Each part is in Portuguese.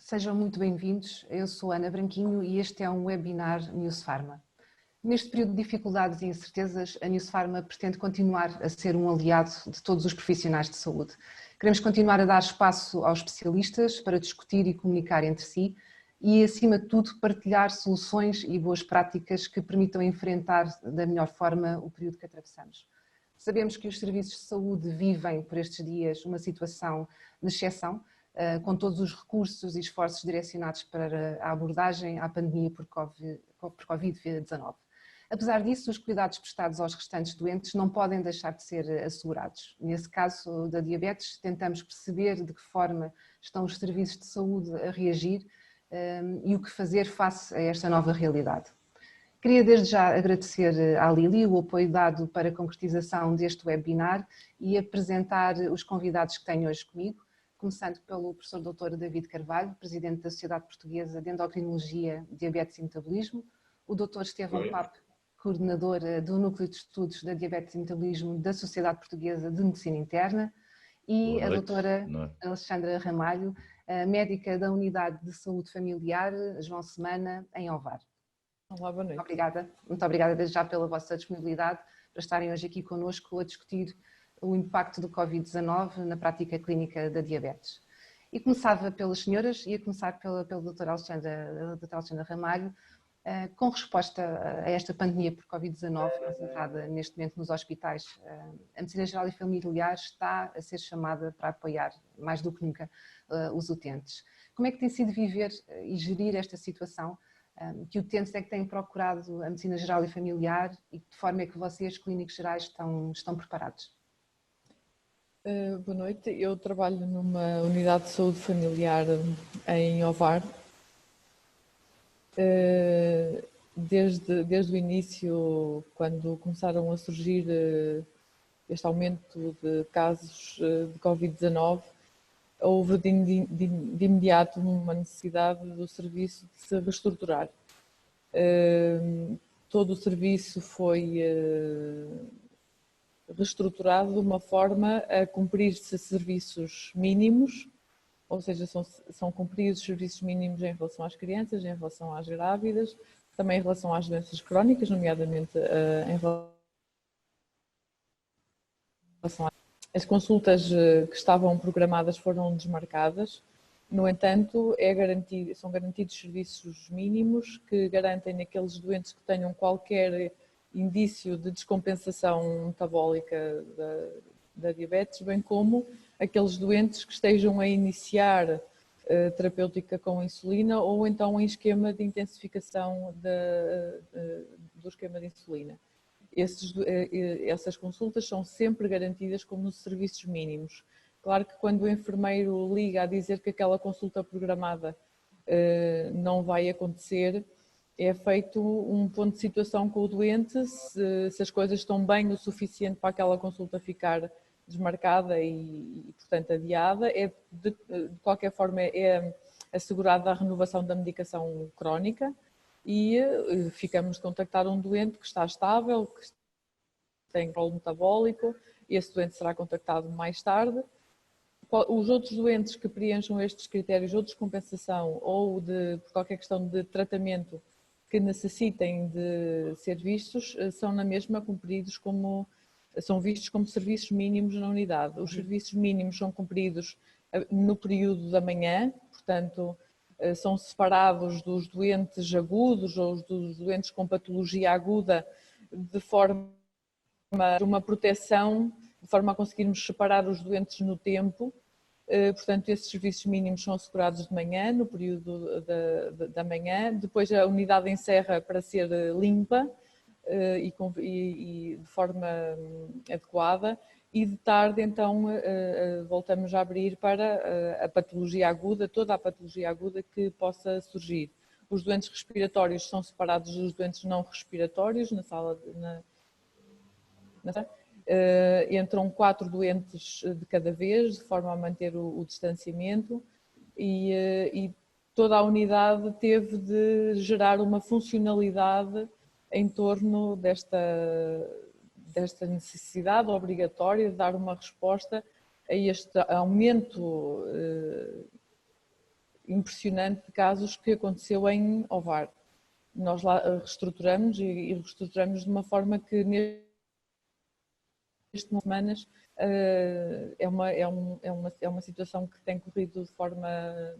Sejam muito bem-vindos. Eu sou Ana Branquinho e este é um webinar Newspharma. Neste período de dificuldades e incertezas, a Newspharma pretende continuar a ser um aliado de todos os profissionais de saúde. Queremos continuar a dar espaço aos especialistas para discutir e comunicar entre si e, acima de tudo, partilhar soluções e boas práticas que permitam enfrentar da melhor forma o período que atravessamos. Sabemos que os serviços de saúde vivem por estes dias uma situação de exceção, com todos os recursos e esforços direcionados para a abordagem à pandemia por Covid-19. Apesar disso, os cuidados prestados aos restantes doentes não podem deixar de ser assegurados. Nesse caso da diabetes, tentamos perceber de que forma estão os serviços de saúde a reagir e o que fazer face a esta nova realidade. Queria desde já agradecer à Lili o apoio dado para a concretização deste webinar e apresentar os convidados que tenho hoje comigo, começando pelo professor Dr. David Carvalho, presidente da Sociedade Portuguesa de Endocrinologia, Diabetes e Metabolismo, o Dr. Estevão Pape, coordenador do Núcleo de Estudos da Diabetes e Metabolismo da Sociedade Portuguesa de Medicina Interna, e a doutora Alexandra Ramalho, médica da Unidade de Saúde Familiar João Semana, em Ovar. Olá, boa noite. Muito obrigada desde já pela vossa disponibilidade para estarem hoje aqui connosco a discutir o impacto do Covid-19 na prática clínica da diabetes. E começava pelas senhoras, ia começar pela doutora Alexandra Ramalho, com resposta a esta pandemia por Covid-19 concentrada neste momento nos hospitais. A Medicina Geral e Familiar está a ser chamada para apoiar, mais do que nunca, os utentes. Como é que tem sido viver e gerir esta situação? Que utentes é que têm procurado a Medicina Geral e Familiar e de que forma é que vocês, clínicos gerais, estão preparados? Boa noite, eu trabalho numa unidade de saúde familiar em Ovar. Desde o início, quando começaram a surgir este aumento de casos de Covid-19, houve de imediato uma necessidade do serviço de se reestruturar. Todo o serviço foi reestruturado de uma forma a cumprir-se serviços mínimos, ou seja, são cumpridos serviços mínimos em relação às crianças, em relação às grávidas, também em relação às doenças crónicas, nomeadamente em relação às consultas que estavam programadas foram desmarcadas. No entanto, são garantidos serviços mínimos que garantem naqueles doentes que tenham qualquer indício de descompensação metabólica da diabetes, bem como aqueles doentes que estejam a iniciar terapêutica com insulina ou então em esquema de intensificação do esquema de insulina. Essas consultas são sempre garantidas como serviços mínimos. Claro que quando o enfermeiro liga a dizer que aquela consulta programada não vai acontecer, é feito um ponto de situação com o doente, se as coisas estão bem o suficiente para aquela consulta ficar desmarcada e portanto, adiada. De qualquer forma, é assegurada a renovação da medicação crónica e ficamos de contactar um doente que está estável, que tem controle metabólico, esse doente será contactado mais tarde. Os outros doentes que preencham estes critérios ou de descompensação ou por qualquer questão de tratamento que necessitem de ser vistos, são na mesma cumpridos são vistos como serviços mínimos na unidade. Os serviços mínimos são cumpridos no período da manhã, portanto, são separados dos doentes agudos ou dos doentes com patologia aguda de forma a uma proteção, de forma a conseguirmos separar os doentes no tempo. Portanto, esses serviços mínimos são assegurados de manhã, no período da manhã. Depois a unidade encerra para ser limpa e de forma adequada. E de tarde, então, voltamos a abrir para a patologia aguda, toda a patologia aguda que possa surgir. Os doentes respiratórios são separados dos doentes não respiratórios na sala entram 4 doentes de cada vez, de forma a manter o distanciamento e toda a unidade teve de gerar uma funcionalidade em torno desta necessidade obrigatória de dar uma resposta a este aumento impressionante de casos que aconteceu em Ovar. Nós lá reestruturamos e reestruturamos de uma forma que nestas semanas é uma situação que tem corrido de forma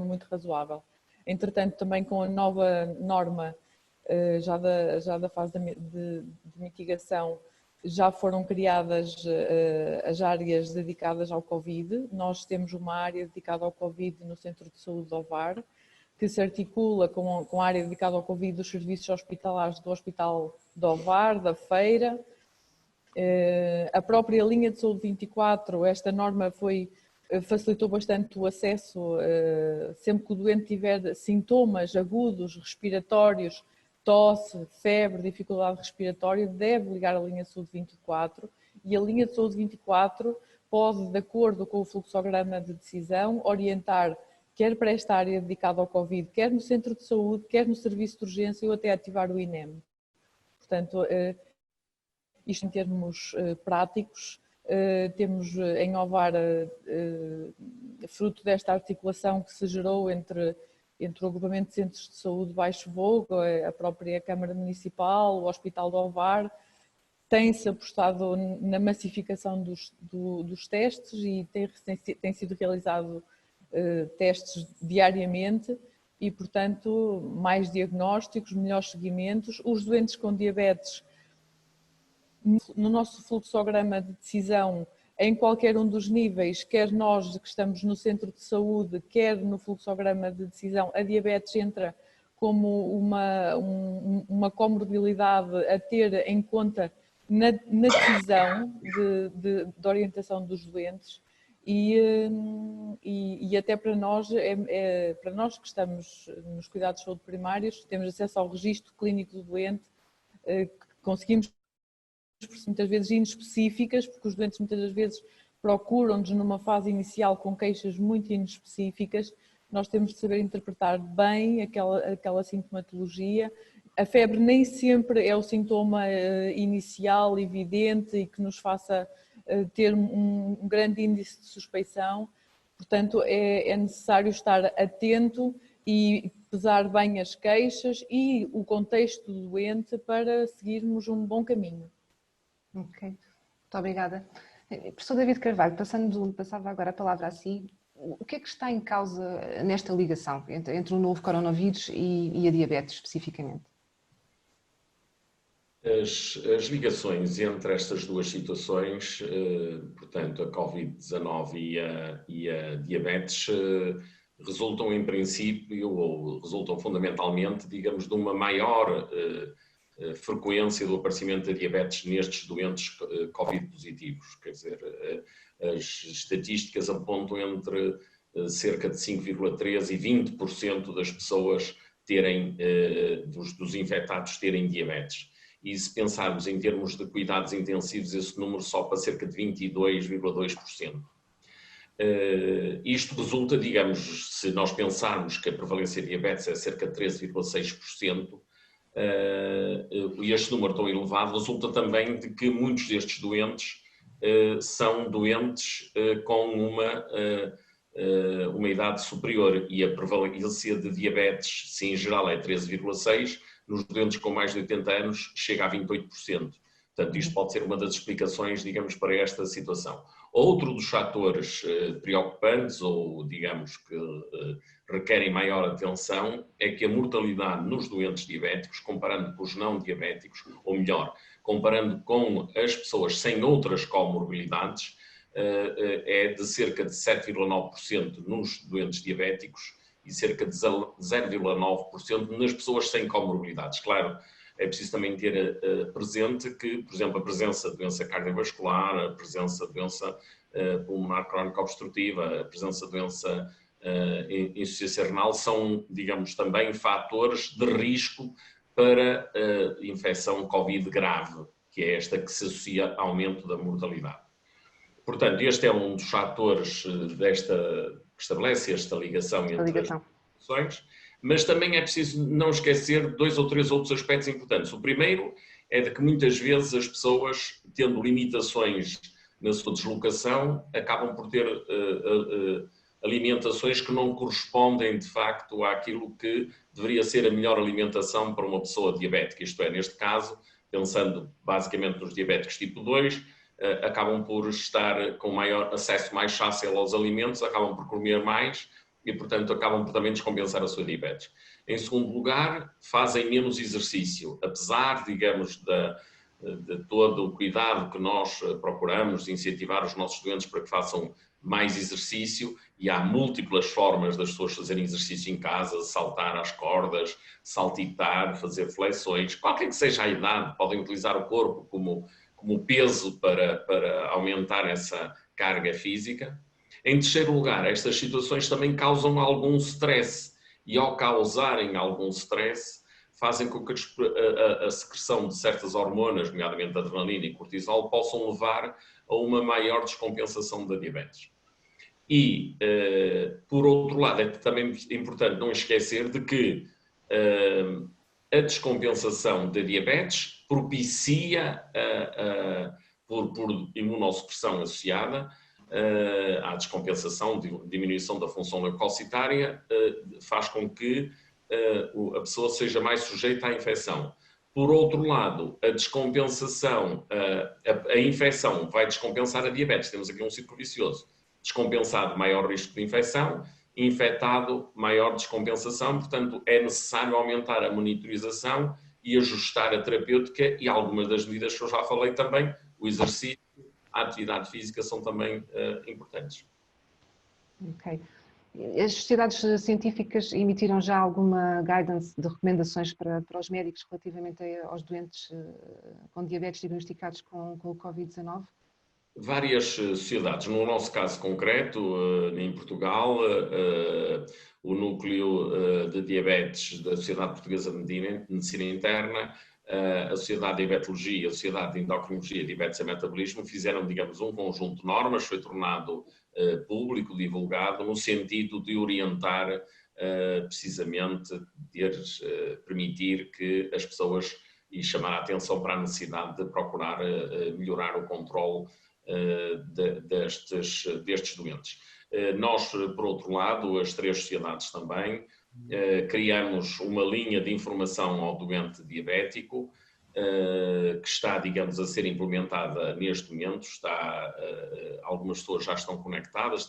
muito razoável. Entretanto, também com a nova norma já da fase de mitigação, já foram criadas as áreas dedicadas ao Covid. Nós temos uma área dedicada ao Covid no Centro de Saúde de Ovar, que se articula com a área dedicada ao Covid dos serviços hospitalares do Hospital de Ovar, da Feira. A própria linha de saúde 24, esta norma facilitou bastante o acesso, sempre que o doente tiver sintomas agudos, respiratórios, tosse, febre, dificuldade respiratória, deve ligar a linha de saúde 24 e a linha de saúde 24 pode, de acordo com o fluxograma de decisão, orientar quer para esta área dedicada ao Covid, quer no centro de saúde, quer no serviço de urgência ou até ativar o INEM. Portanto, isto em termos práticos, temos em Ovar, fruto desta articulação que se gerou entre o agrupamento de centros de saúde Baixo Vogo, a própria Câmara Municipal, o Hospital de Ovar, tem-se apostado na massificação dos testes e tem sido realizado testes diariamente e, portanto, mais diagnósticos, melhores seguimentos. Os doentes com diabetes, no nosso fluxograma de decisão, em qualquer um dos níveis, quer nós que estamos no centro de saúde, quer no fluxograma de decisão, a diabetes entra como uma comorbilidade a ter em conta na decisão de orientação dos doentes e até para nós, para nós que estamos nos cuidados de saúde primários, temos acesso ao registro clínico do doente, conseguimos muitas vezes inespecíficas, porque os doentes muitas das vezes procuram-nos numa fase inicial com queixas muito inespecíficas. Nós temos de saber interpretar bem aquela sintomatologia. A febre nem sempre é o sintoma inicial, evidente e que nos faça ter um grande índice de suspeição. Portanto, é necessário estar atento e pesar bem as queixas e o contexto do doente para seguirmos um bom caminho. Ok, muito obrigada. Professor David Carvalho, passava agora a palavra a si. O que é que está em causa nesta ligação entre o novo coronavírus e a diabetes, especificamente? As ligações entre estas duas situações, portanto, a Covid-19 e a diabetes, resultam em princípio, ou resultam fundamentalmente, digamos, de uma maior frequência do aparecimento da diabetes nestes doentes Covid positivos. Quer dizer, as estatísticas apontam entre cerca de 5,3% e 20% das pessoas dos infectados terem diabetes. E se pensarmos em termos de cuidados intensivos, esse número só para cerca de 22,2%. Isto resulta, digamos, se nós pensarmos que a prevalência de diabetes é cerca de 13,6%, e este número tão elevado resulta também de que muitos destes doentes são doentes com uma idade superior e a prevalência de diabetes, se em geral é 13,6%, nos doentes com mais de 80 anos chega a 28%. Portanto, isto pode ser uma das explicações, digamos, para esta situação. Outro dos fatores preocupantes, ou digamos que requerem maior atenção, é que a mortalidade nos doentes diabéticos, comparando com os não diabéticos, ou melhor, comparando com as pessoas sem outras comorbilidades, é de cerca de 7,9% nos doentes diabéticos e cerca de 0,9% nas pessoas sem comorbilidades. Claro, é preciso também ter presente que, por exemplo, a presença de doença cardiovascular, a presença de doença pulmonar crónica obstrutiva, a presença de doença insuficiência renal são, digamos, também fatores de risco para a infecção Covid grave, que é esta que se associa ao aumento da mortalidade. Portanto, este é um dos fatores que estabelece esta ligação entre as situações, mas também é preciso não esquecer 2 ou 3 outros aspectos importantes. O primeiro é de que muitas vezes as pessoas, tendo limitações na sua deslocação, acabam por ter alimentações que não correspondem de facto àquilo que deveria ser a melhor alimentação para uma pessoa diabética. Isto é, neste caso, pensando basicamente nos diabéticos tipo 2, acabam por estar com maior acesso mais fácil aos alimentos, acabam por comer mais e, portanto, acabam por também descompensar a sua diabetes. Em segundo lugar, fazem menos exercício, apesar, digamos, de todo o cuidado que nós procuramos incentivar os nossos doentes para que façam mais exercício, e há múltiplas formas das pessoas fazerem exercício em casa, saltar às cordas, saltitar, fazer flexões, qualquer que seja a idade, podem utilizar o corpo como peso para aumentar essa carga física. Em terceiro lugar, estas situações também causam algum stress, e ao causarem algum stress, fazem com que a secreção de certas hormonas, nomeadamente adrenalina e cortisol, possam levar a uma maior descompensação da diabetes. E, por outro lado, é também importante não esquecer de que a descompensação da diabetes propicia, por imunossupressão associada, à descompensação, diminuição da função leucocitária, faz com que a pessoa seja mais sujeita à infecção. Por outro lado, a descompensação, a infecção vai descompensar a diabetes. Temos aqui um ciclo vicioso. Descompensado, maior risco de infecção. Infectado, maior descompensação. Portanto, é necessário aumentar a monitorização e ajustar a terapêutica, e algumas das medidas que eu já falei também, o exercício, a atividade física, são também importantes. Ok. As sociedades científicas emitiram já alguma guidance de recomendações para os médicos relativamente aos doentes com diabetes diagnosticados com o Covid-19? Várias sociedades. No nosso caso concreto, em Portugal, o núcleo de diabetes da Sociedade Portuguesa de Medicina Interna, a Sociedade de Diabetologia, a Sociedade de Endocrinologia, Diabetes e Metabolismo fizeram, digamos, um conjunto de normas, foi tornado público, divulgado, no sentido de orientar precisamente, de permitir que as pessoas, e chamar a atenção para a necessidade de procurar melhorar o controle destes doentes. Nós, por outro lado, as três sociedades também, criamos uma linha de informação ao doente diabético, que está, digamos, a ser implementada neste momento. Algumas pessoas já estão conectadas,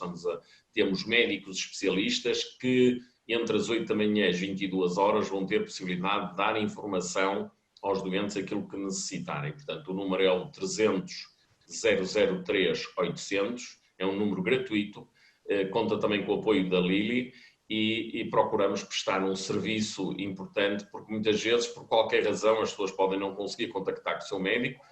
temos médicos especialistas que, entre as 8 da manhã e as 22 horas, vão ter possibilidade de dar informação aos doentes aquilo que necessitarem. Portanto, o número é o 300 003 800, é um número gratuito, conta também com o apoio da Lili, e procuramos prestar um serviço importante, porque muitas vezes, por qualquer razão, as pessoas podem não conseguir contactar com o seu médico.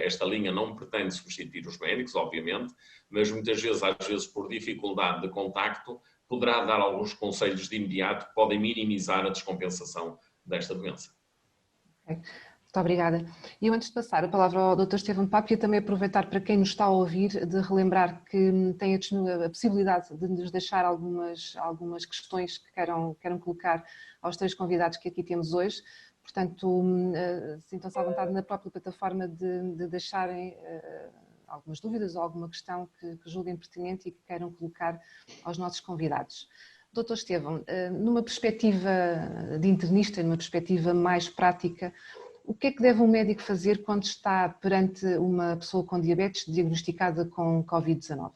Esta linha não pretende substituir os médicos, obviamente, mas muitas vezes, às vezes por dificuldade de contacto, poderá dar alguns conselhos de imediato que podem minimizar a descompensação desta doença. Okay. Muito obrigada. E eu, antes de passar a palavra ao Dr. Estevão Papo, ia também aproveitar para quem nos está a ouvir, de relembrar que tem a possibilidade de nos deixar algumas questões que queiram colocar aos três convidados que aqui temos hoje. Portanto, sintam-se à vontade na própria plataforma de deixarem algumas dúvidas ou alguma questão que julguem pertinente e que queiram colocar aos nossos convidados. Dr. Estevão, numa perspectiva de internista, numa perspectiva mais prática, o que é que deve um médico fazer quando está perante uma pessoa com diabetes diagnosticada com Covid-19?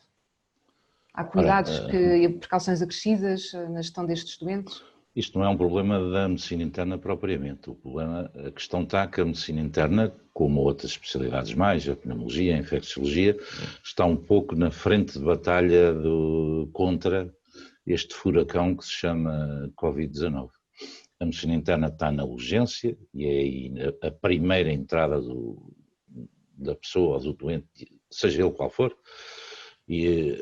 Há cuidados e precauções acrescidas na gestão destes doentes? Isto não é um problema da medicina interna propriamente. A questão está que a medicina interna, como outras especialidades mais, a pneumologia, a infecciologia, está um pouco na frente de batalha contra este furacão que se chama Covid-19. A medicina interna está na urgência, e é aí a primeira entrada da pessoa ou do doente, seja ele qual for, e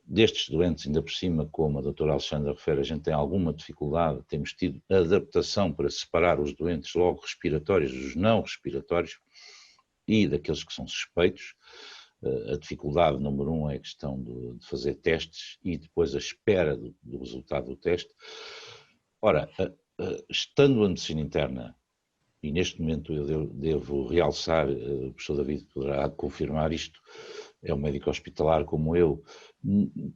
destes doentes, ainda por cima, como a doutora Alexandra refere, a gente tem alguma dificuldade, temos tido adaptação para separar os doentes logo respiratórios dos não respiratórios e daqueles que são suspeitos. A dificuldade número 1 é a questão de fazer testes e depois a espera do resultado do teste. Ora, estando a medicina interna, e neste momento eu devo realçar, o professor David poderá confirmar isto, é um médico hospitalar como eu,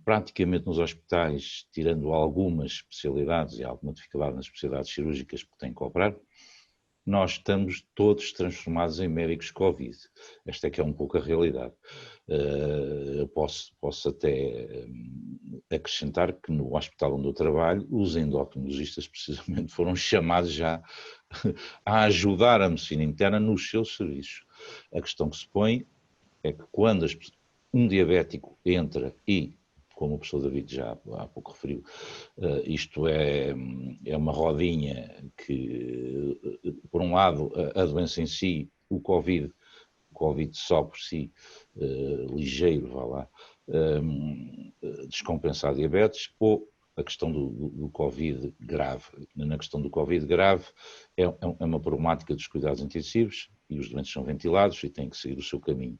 praticamente nos hospitais, tirando algumas especialidades e alguma dificuldade nas especialidades cirúrgicas porque tem que operar, nós estamos todos transformados em médicos Covid. Esta é que é um pouco a realidade. Eu posso até acrescentar que no hospital onde eu trabalho, os endocrinologistas precisamente foram chamados já a ajudar a medicina interna nos seus serviços. A questão que se põe é que quando um diabético entra e, como o professor David já há pouco referiu, isto é uma rodinha que, por um lado, a doença em si, o Covid só por si, ligeiro, vá lá, descompensa a diabetes, ou a questão do Covid grave. Na questão do Covid grave é uma problemática dos cuidados intensivos e os doentes são ventilados e têm que seguir o seu caminho.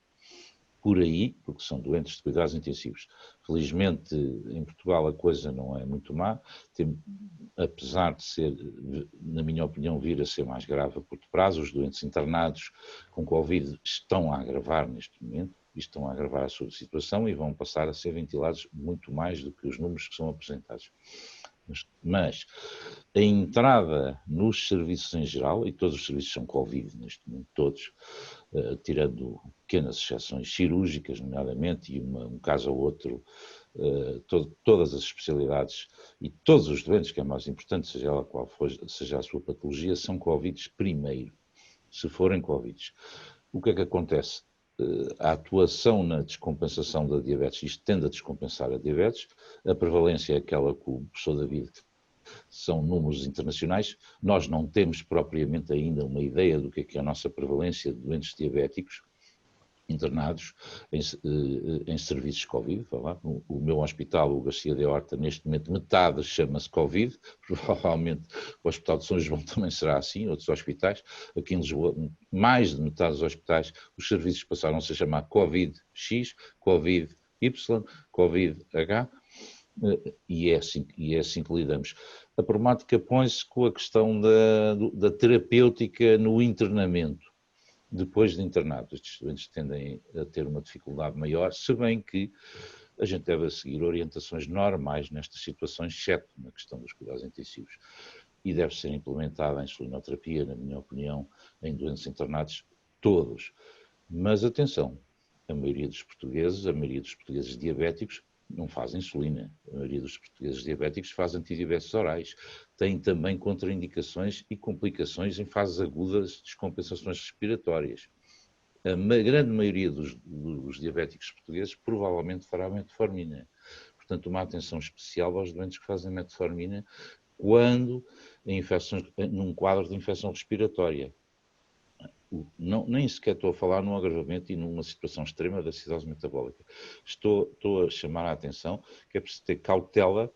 Por aí, porque são doentes de cuidados intensivos. Felizmente, em Portugal a coisa não é muito má, apesar de ser, na minha opinião, vir a ser mais grave a curto prazo, os doentes internados com Covid estão a agravar neste momento, estão a agravar a sua situação e vão passar a ser ventilados muito mais do que os números que são apresentados. Mas a entrada nos serviços em geral, e todos os serviços são Covid neste momento, todos, tirando pequenas exceções cirúrgicas, nomeadamente, e um caso ou outro, todas as especialidades e todos os doentes, que é mais importante, seja ela qual for, seja a sua patologia, são Covid primeiro, se forem Covid. O que é que acontece? A atuação na descompensação da diabetes, isto tende a descompensar a diabetes, a prevalência é aquela que o professor David, são números internacionais, nós não temos propriamente ainda uma ideia do que é a nossa prevalência de doentes diabéticos internados em serviços Covid. O meu hospital, o Garcia de Horta, neste momento metade chama-se Covid, provavelmente o Hospital de São João também será assim, outros hospitais. Aqui em Lisboa, mais de metade dos hospitais, os serviços passaram-se a chamar Covid-X, Covid-Y, Covid-H, e é assim que lidamos. A problemática põe-se com a questão da terapêutica no internamento. Depois de internados, estes doentes tendem a ter uma dificuldade maior, se bem que a gente deve seguir orientações normais nestas situações, exceto na questão dos cuidados intensivos. E deve ser implementada a insulinoterapia, na minha opinião, em doentes internados, todos. Mas atenção, a maioria dos portugueses diabéticos, não fazem insulina. A maioria dos portugueses diabéticos faz antidiabéticos orais. Tem também contraindicações e complicações em fases agudas de descompensações respiratórias. A grande maioria dos diabéticos portugueses provavelmente fará metformina. Portanto, uma atenção especial aos doentes que fazem metformina quando num quadro de infecção respiratória. Nem sequer estou a falar num agravamento e numa situação extrema da acidose metabólica. Estou a chamar a atenção que é preciso ter cautela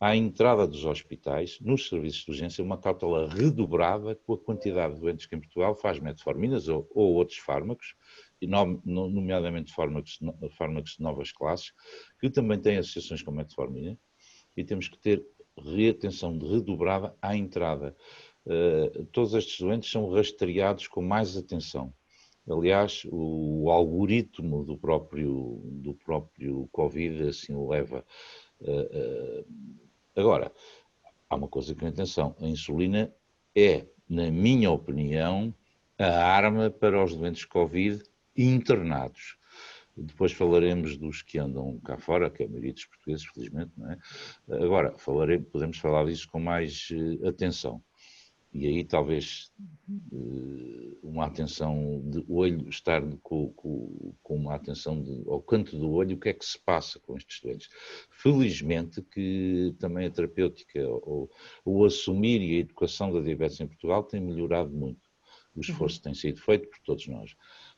à entrada dos hospitais, nos serviços de urgência, uma cautela redobrada com a quantidade de doentes que em Portugal faz metforminas ou outros fármacos, nomeadamente fármacos de novas classes, que também têm associações com metformina, e temos que ter reatenção redobrada à entrada. Todos estes doentes são rastreados com mais atenção. Aliás, o algoritmo do próprio Covid assim o leva. Agora, há uma coisa com atenção, a insulina é, na minha opinião, a arma para os doentes Covid internados. Depois falaremos dos que andam cá fora, que é a maioria dos portugueses, felizmente, não é? Agora, podemos falar disso com mais atenção. E aí talvez uma atenção de olho, estar com uma atenção ao canto do olho, o que é que se passa com estes doentes. Felizmente que também a terapêutica, o assumir e a educação da diabetes em Portugal tem melhorado muito. O esforço tem sido feito por todos nós.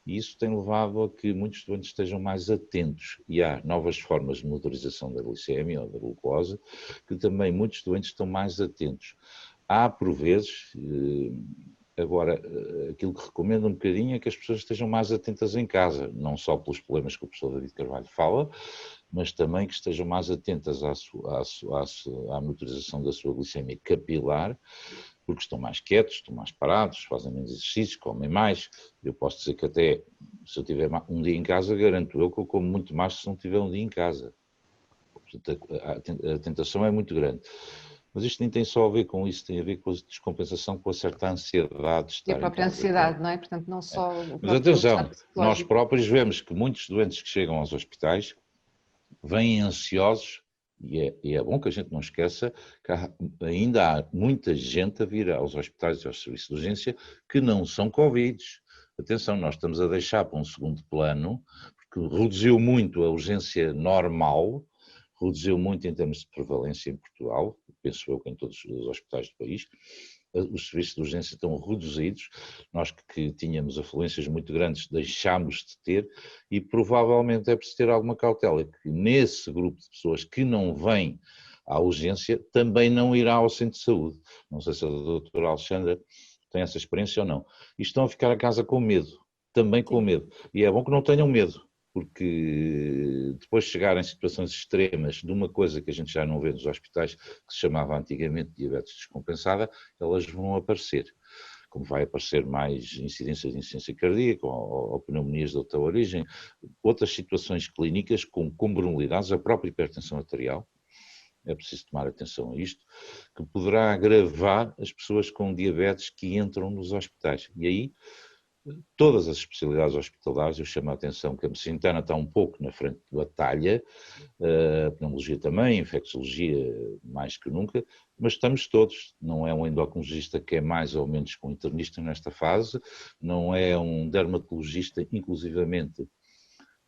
E isso tem levado a que muitos doentes estejam mais atentos. E há novas formas de monitorização da glicemia ou da glucose, que também muitos doentes estão mais atentos. Há, por vezes, agora, aquilo que recomendo um bocadinho é que as pessoas estejam mais atentas em casa, não só pelos problemas que o professor David Carvalho fala, mas também que estejam mais atentas à monitorização da sua glicemia capilar porque estão mais quietos, estão mais parados, fazem menos exercícios, comem mais. Eu posso dizer que até, se eu tiver um dia em casa, garanto eu que eu como muito mais se não tiver um dia em casa. Portanto, a tentação é muito grande. Mas isto nem tem só a ver com isso, tem a ver com a descompensação, com a certa ansiedade de E a estar em própria casa. ansiedade, não é? Portanto, não só o Mas próprio estado atenção, nós psicológico. próprios vemos que muitos doentes que chegam aos hospitais vêm ansiosos, e é bom que a gente não esqueça que ainda há muita gente a vir aos hospitais e aos serviços de urgência que não são Covid. Atenção, nós estamos a deixar para um segundo plano, porque reduziu muito a urgência normal, reduziu muito em termos de prevalência em Portugal, penso eu que em todos os hospitais do país. Os serviços de urgência estão reduzidos, nós que tínhamos afluências muito grandes deixámos de ter e provavelmente é preciso ter alguma cautela, que nesse grupo de pessoas que não vêm à urgência também não irá ao centro de saúde. Não sei se a doutora Alexandra tem essa experiência ou não. E estão a ficar a casa com medo, também com medo. E é bom que não tenham medo, porque depois de chegar em situações extremas de uma coisa que a gente já não vê nos hospitais, que se chamava antigamente diabetes descompensada, elas vão aparecer. Como vai aparecer mais incidências de insuficiência cardíaca ou pneumonias de outra origem, outras situações clínicas com comorbilidades, a própria hipertensão arterial, é preciso tomar atenção a isto, que poderá agravar as pessoas com diabetes que entram nos hospitais. E aí, todas as especialidades hospitalares, eu chamo a atenção que a medicina interna está um pouco na frente de batalha, a pneumologia também, a infecciologia mais que nunca, mas estamos todos, não é um endocrinologista que é mais ou menos com internista nesta fase, não é um dermatologista, inclusivamente.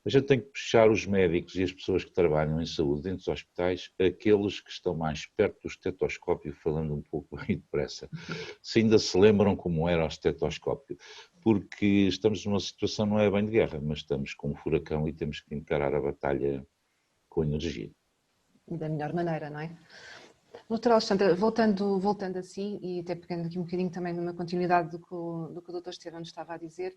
A gente tem que puxar os médicos e as pessoas que trabalham em saúde dentro dos hospitais, aqueles que estão mais perto do estetoscópio, falando um pouco bem depressa, se ainda se lembram como era o estetoscópio, porque estamos numa situação, não é bem de guerra, mas estamos com um furacão e temos que encarar a batalha com energia. E da melhor maneira, não é? Doutora Alexandra, voltando assim, e até pegando aqui um bocadinho também numa continuidade do que o doutor Estevão estava a dizer,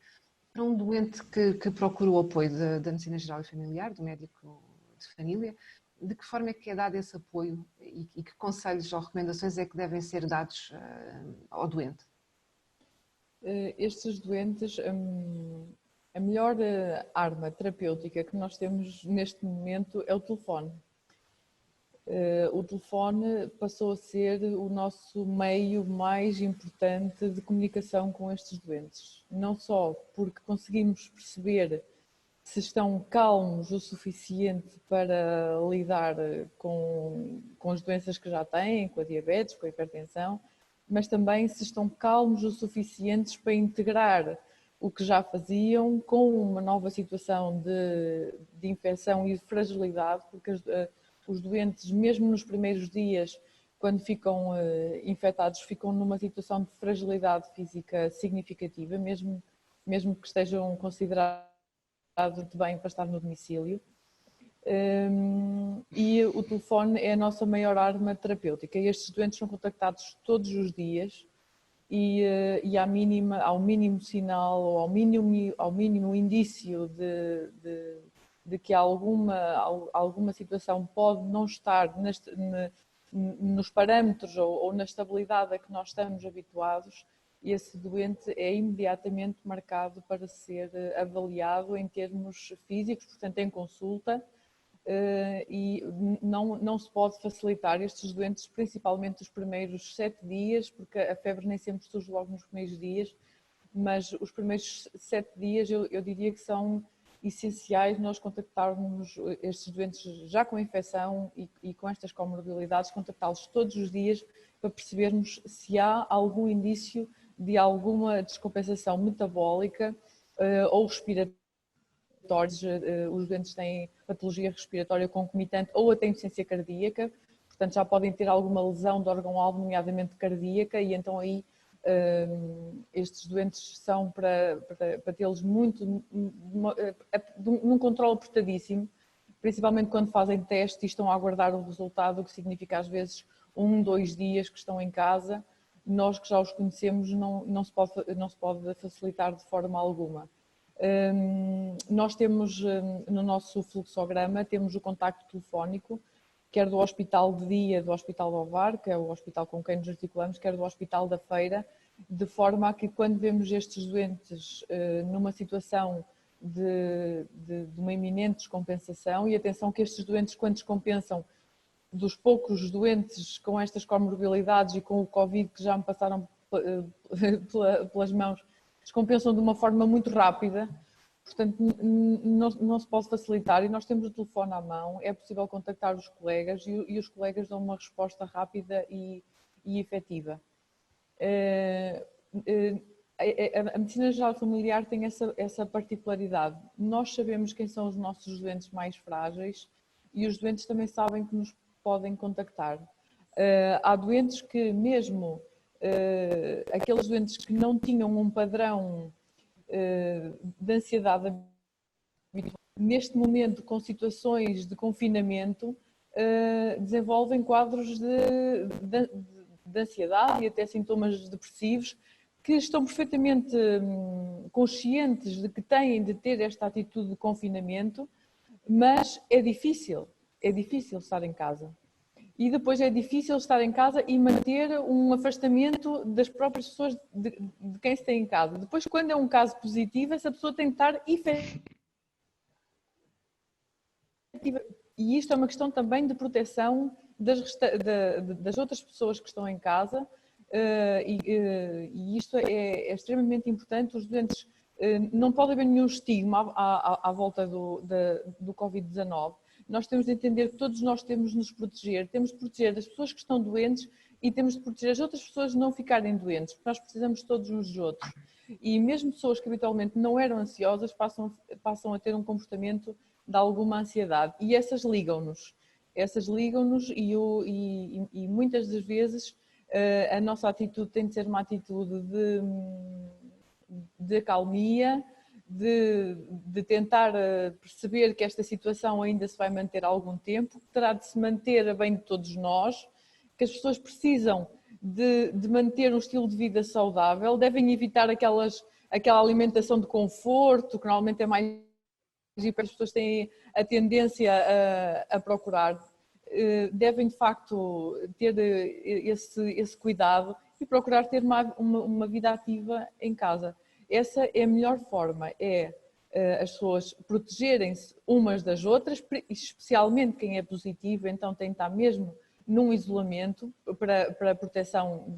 para um doente que procura o apoio da Medicina Geral e Familiar, do médico de família, de que forma é que é dado esse apoio e que conselhos ou recomendações é que devem ser dados ao doente? Estes doentes, a melhor arma terapêutica que nós temos neste momento é o telefone. O telefone passou a ser o nosso meio mais importante de comunicação com estes doentes. Não só porque conseguimos perceber se estão calmos o suficiente para lidar com as doenças que já têm, com a diabetes, com a hipertensão, mas também se estão calmos o suficientes para integrar o que já faziam com uma nova situação de infecção e de fragilidade, porque os doentes, mesmo nos primeiros dias, quando ficam infectados, ficam numa situação de fragilidade física significativa, mesmo que estejam considerados de bem para estar no domicílio. E o telefone é a nossa maior arma terapêutica. Estes doentes são contactados todos os dias e ao mínimo sinal ou ao mínimo indício de que alguma situação pode não estar nos parâmetros ou na estabilidade a que nós estamos habituados, esse doente é imediatamente marcado para ser avaliado em termos físicos, portanto em consulta, e não se pode facilitar estes doentes, principalmente os primeiros 7 dias, porque a febre nem sempre surge logo nos primeiros dias, mas os primeiros 7 dias eu diria que são essenciais nós contactarmos estes doentes já com infecção e com estas comorbilidades, contactá-los todos os dias para percebermos se há algum indício de alguma descompensação metabólica ou respiratória. Os doentes têm patologia respiratória concomitante ou até insuficiência cardíaca, portanto já podem ter alguma lesão do órgão-alvo, nomeadamente cardíaca, e então aí estes doentes são para tê-los muito num controle apertadíssimo, principalmente quando fazem teste e estão a aguardar o resultado, o que significa às vezes 2 dias que estão em casa. Nós que já os conhecemos não se pode facilitar de forma alguma. Nós temos no nosso fluxograma, temos o contacto telefónico quer do hospital de dia, do Hospital do Ovar, que é o hospital com quem nos articulamos, quer do Hospital da Feira, de forma a que quando vemos estes doentes numa situação de uma iminente descompensação, e atenção que estes doentes, quando descompensam, dos poucos doentes com estas comorbilidades e com o Covid que já me passaram pelas mãos, descompensam de uma forma muito rápida, portanto não se pode facilitar, e nós temos o telefone à mão, é possível contactar os colegas e os colegas dão uma resposta rápida e efetiva. A medicina geral familiar tem essa particularidade. Nós sabemos quem são os nossos doentes mais frágeis e os doentes também sabem que nos podem contactar. Há doentes que mesmo, aqueles doentes que não tinham um padrão de ansiedade, neste momento com situações de confinamento, desenvolvem quadros de ansiedade e até sintomas depressivos, que estão perfeitamente conscientes de que têm de ter esta atitude de confinamento, mas é difícil estar em casa. E depois é difícil estar em casa e manter um afastamento das próprias pessoas de quem se tem em casa. Depois, quando é um caso positivo, essa pessoa tem de estar efetiva. E isto é uma questão também de proteção das outras pessoas que estão em casa, e isto é extremamente importante. Os doentes, não pode haver nenhum estigma à volta do Covid-19. Nós temos de entender que todos nós temos de nos proteger, temos de proteger das pessoas que estão doentes e temos de proteger as outras pessoas de não ficarem doentes, porque nós precisamos todos uns dos outros. E mesmo pessoas que habitualmente não eram ansiosas passam a ter um comportamento de alguma ansiedade, e essas ligam-nos e muitas das vezes a nossa atitude tem de ser uma atitude de acalmia, de tentar perceber que esta situação ainda se vai manter há algum tempo, que terá de se manter a bem de todos nós, que as pessoas precisam de manter um estilo de vida saudável, devem evitar aquela alimentação de conforto, que normalmente é mais, e as pessoas têm a tendência a procurar. Devem de facto ter esse cuidado e procurar ter uma vida ativa em casa. Essa é a melhor forma, as pessoas protegerem-se umas das outras, especialmente quem é positivo, então tem de estar mesmo num isolamento para a proteção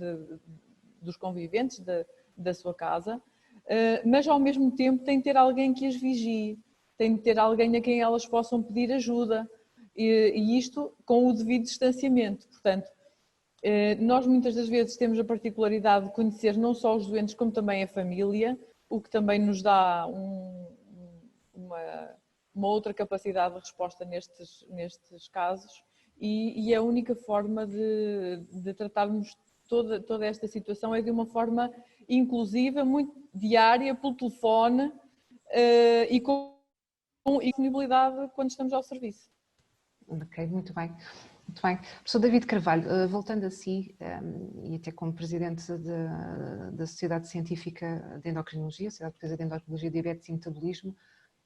dos conviventes da sua casa, mas ao mesmo tempo tem de ter alguém que as vigie, tem de ter alguém a quem elas possam pedir ajuda, e isto com o devido distanciamento. Portanto, nós muitas das vezes temos a particularidade de conhecer não só os doentes como também a família, o que também nos dá uma outra capacidade de resposta nestes casos, e a única forma de tratarmos toda esta situação é de uma forma inclusiva, muito diária, pelo telefone, e com disponibilidade quando estamos ao serviço. Ok, muito bem. Muito bem. Professor David Carvalho, voltando a si, e até como presidente da Sociedade Científica de Endocrinologia, Sociedade Portuguesa de Endocrinologia, Diabetes e Metabolismo,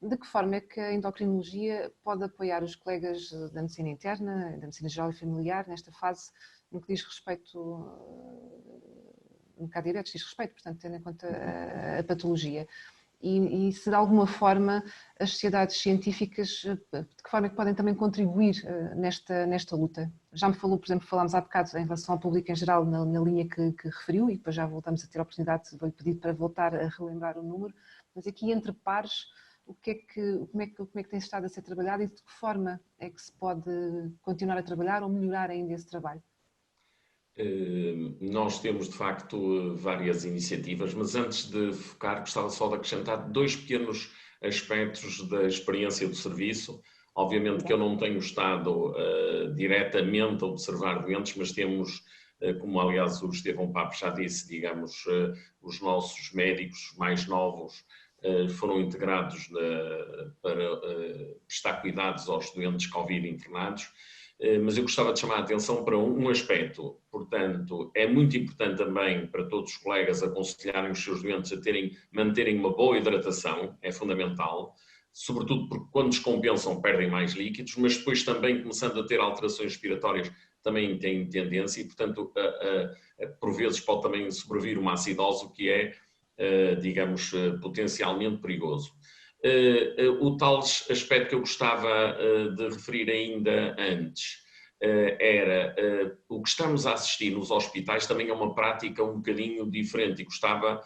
de que forma é que a endocrinologia pode apoiar os colegas da medicina interna, da medicina geral e familiar, nesta fase no que diz respeito, no que a diabetes diz respeito, portanto, tendo em conta a patologia? E se de alguma forma as sociedades científicas, de que forma é que podem também contribuir nesta luta? Já me falou, por exemplo, falámos há bocado em relação ao público em geral na linha que referiu, e depois já voltamos a ter a oportunidade, vou-lhe pedir para voltar a relembrar o número, mas aqui entre pares, como é que tem estado a ser trabalhado e de que forma é que se pode continuar a trabalhar ou melhorar ainda esse trabalho? Nós temos de facto várias iniciativas, mas antes de focar, gostava só de acrescentar dois pequenos aspectos da experiência do serviço. Obviamente que eu não tenho estado diretamente a observar doentes, mas temos, como aliás o Estevão Papo já disse, digamos, os nossos médicos mais novos foram integrados para prestar cuidados aos doentes Covid internados. Mas eu gostava de chamar a atenção para um aspecto. Portanto, é muito importante também para todos os colegas aconselharem os seus doentes a manterem uma boa hidratação, é fundamental. sobretudo porque quando descompensam perdem mais líquidos, mas depois também começando a ter alterações respiratórias também têm tendência e, portanto, por vezes pode também sobrevir uma acidose, o que é, digamos, potencialmente perigoso. O tal aspecto que eu gostava de referir ainda antes era o que estamos a assistir nos hospitais também é uma prática um bocadinho diferente e gostava,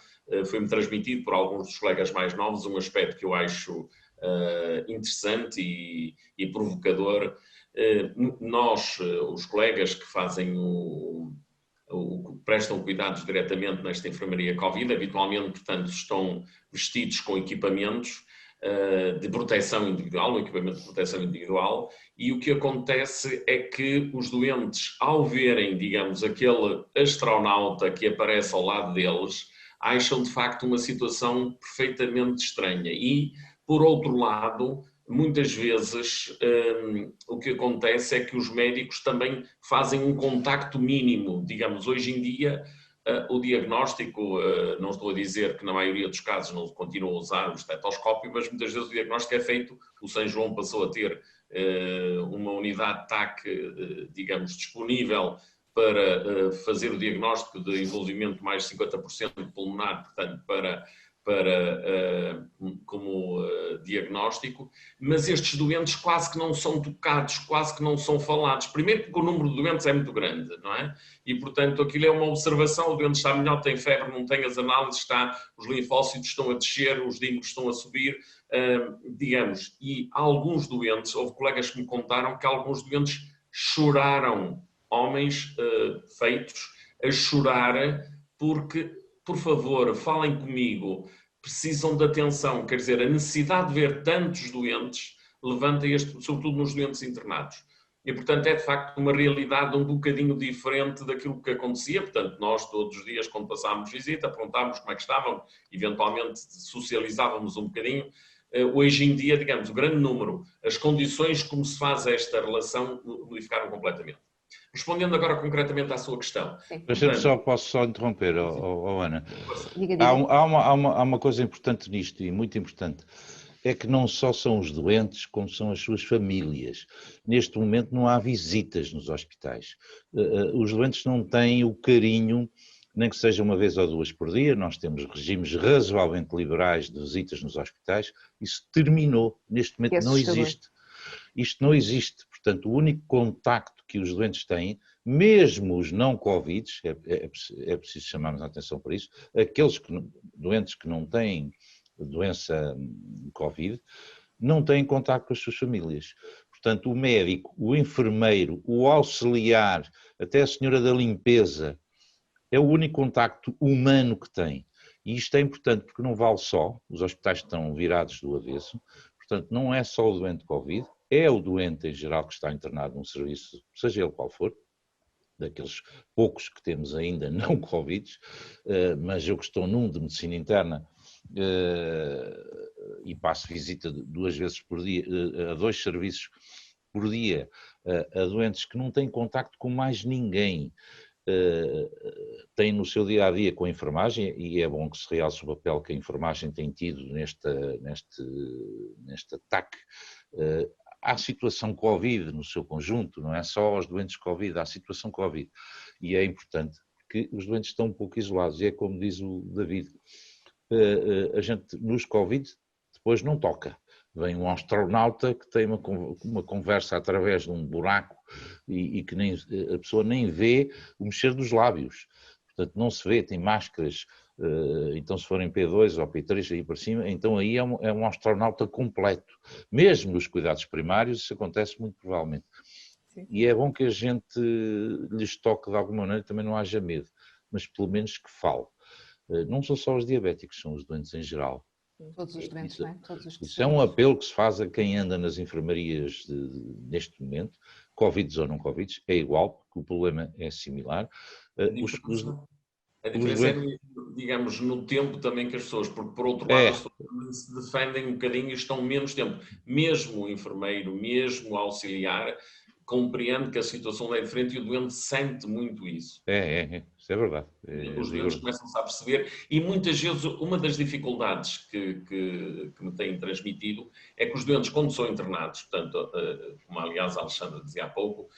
foi-me transmitido por alguns dos colegas mais novos, um aspecto que eu acho interessante e provocador. Nós, os colegas que fazem prestam cuidados diretamente nesta enfermaria Covid, habitualmente, portanto, estão vestidos com equipamentos de proteção individual, um equipamento de proteção individual, e o que acontece é que os doentes, ao verem, digamos, aquele astronauta que aparece ao lado deles, acham de facto uma situação perfeitamente estranha. E, por outro lado, muitas vezes o que acontece é que os médicos também fazem um contacto mínimo. Digamos, hoje em dia, o diagnóstico, não estou a dizer que na maioria dos casos não continua a usar o estetoscópio, mas muitas vezes o diagnóstico é feito. O São João passou a ter uma unidade TAC, digamos, disponível para fazer o diagnóstico de envolvimento mais de 50% pulmonar, portanto, como diagnóstico, mas estes doentes quase que não são tocados, quase que não são falados. Primeiro porque o número de doentes é muito grande, não é? E, portanto, aquilo é uma observação, o doente está melhor, tem febre, não tem as análises, os linfócitos estão a descer, os dímicos estão a subir, digamos, e alguns doentes, houve colegas que me contaram que alguns doentes choraram, homens feitos, a chorar porque, por favor, falem comigo, precisam de atenção, quer dizer, a necessidade de ver tantos doentes levanta sobretudo nos doentes internados. E, portanto, é de facto uma realidade um bocadinho diferente daquilo que acontecia. Portanto, nós todos os dias, quando passávamos visita, perguntávamos como é que estavam, eventualmente socializávamos um bocadinho. Hoje em dia, digamos, o grande número, as condições como se faz esta relação modificaram completamente. Respondendo agora concretamente à sua questão. Posso só interromper, Ana? Diga, diga. Há uma coisa importante nisto, e muito importante, é que não só são os doentes, como são as suas famílias. Neste momento não há visitas nos hospitais. Os doentes não têm o carinho, nem que seja uma vez ou duas por dia. Nós temos regimes razoavelmente liberais de visitas nos hospitais. Isso terminou. Neste momento não existe. Isto não existe. Portanto, o único contacto que os doentes têm, mesmo os não Covids, é preciso chamarmos a atenção para isso, doentes que não têm doença Covid, não têm contacto com as suas famílias. Portanto, o médico, o enfermeiro, o auxiliar, até a senhora da limpeza, é o único contacto humano que tem. E isto é importante porque não vale só, os hospitais estão virados do avesso, portanto, não é só o doente Covid, é o doente em geral que está internado num serviço, seja ele qual for, daqueles poucos que temos ainda não Covid, mas eu que estou num de medicina interna e passo visita 2 vezes por dia, a 2 serviços por dia, a doentes que não têm contacto com mais ninguém, têm no seu dia-a-dia com a enfermagem, e é bom que se realce o papel que a enfermagem tem tido neste ataque à situação Covid no seu conjunto, não é só aos doentes Covid, à situação Covid. E é importante, porque os doentes estão um pouco isolados, e é como diz o David, a gente nos Covid depois não toca. Vem um astronauta que tem uma conversa através de um buraco e que a pessoa nem vê o mexer dos lábios. Portanto, não se vê, tem máscaras. Então, se forem P2 ou P3 aí para cima, então aí é um astronauta completo. Mesmo nos cuidados primários, isso acontece muito provavelmente. Sim. E é bom que a gente lhes toque de alguma maneira, também não haja medo, mas pelo menos que fale. Não são só os diabéticos, são os doentes em geral. Todos os doentes, não é? Todos os isso é um apelo que se faz a quem anda nas enfermarias neste momento, Covid ou não Covid, é igual, porque o problema é similar. A diferença é, digamos, no tempo também que as pessoas, porque por outro lado as pessoas se defendem um bocadinho e estão menos tempo. Mesmo o enfermeiro, mesmo o auxiliar, compreende que a situação é diferente e o doente sente muito isso. Isso é verdade. Os doentes começam-se a perceber e muitas vezes uma das dificuldades que me têm transmitido é que os doentes, quando são internados, portanto, como aliás a Alexandra dizia há pouco,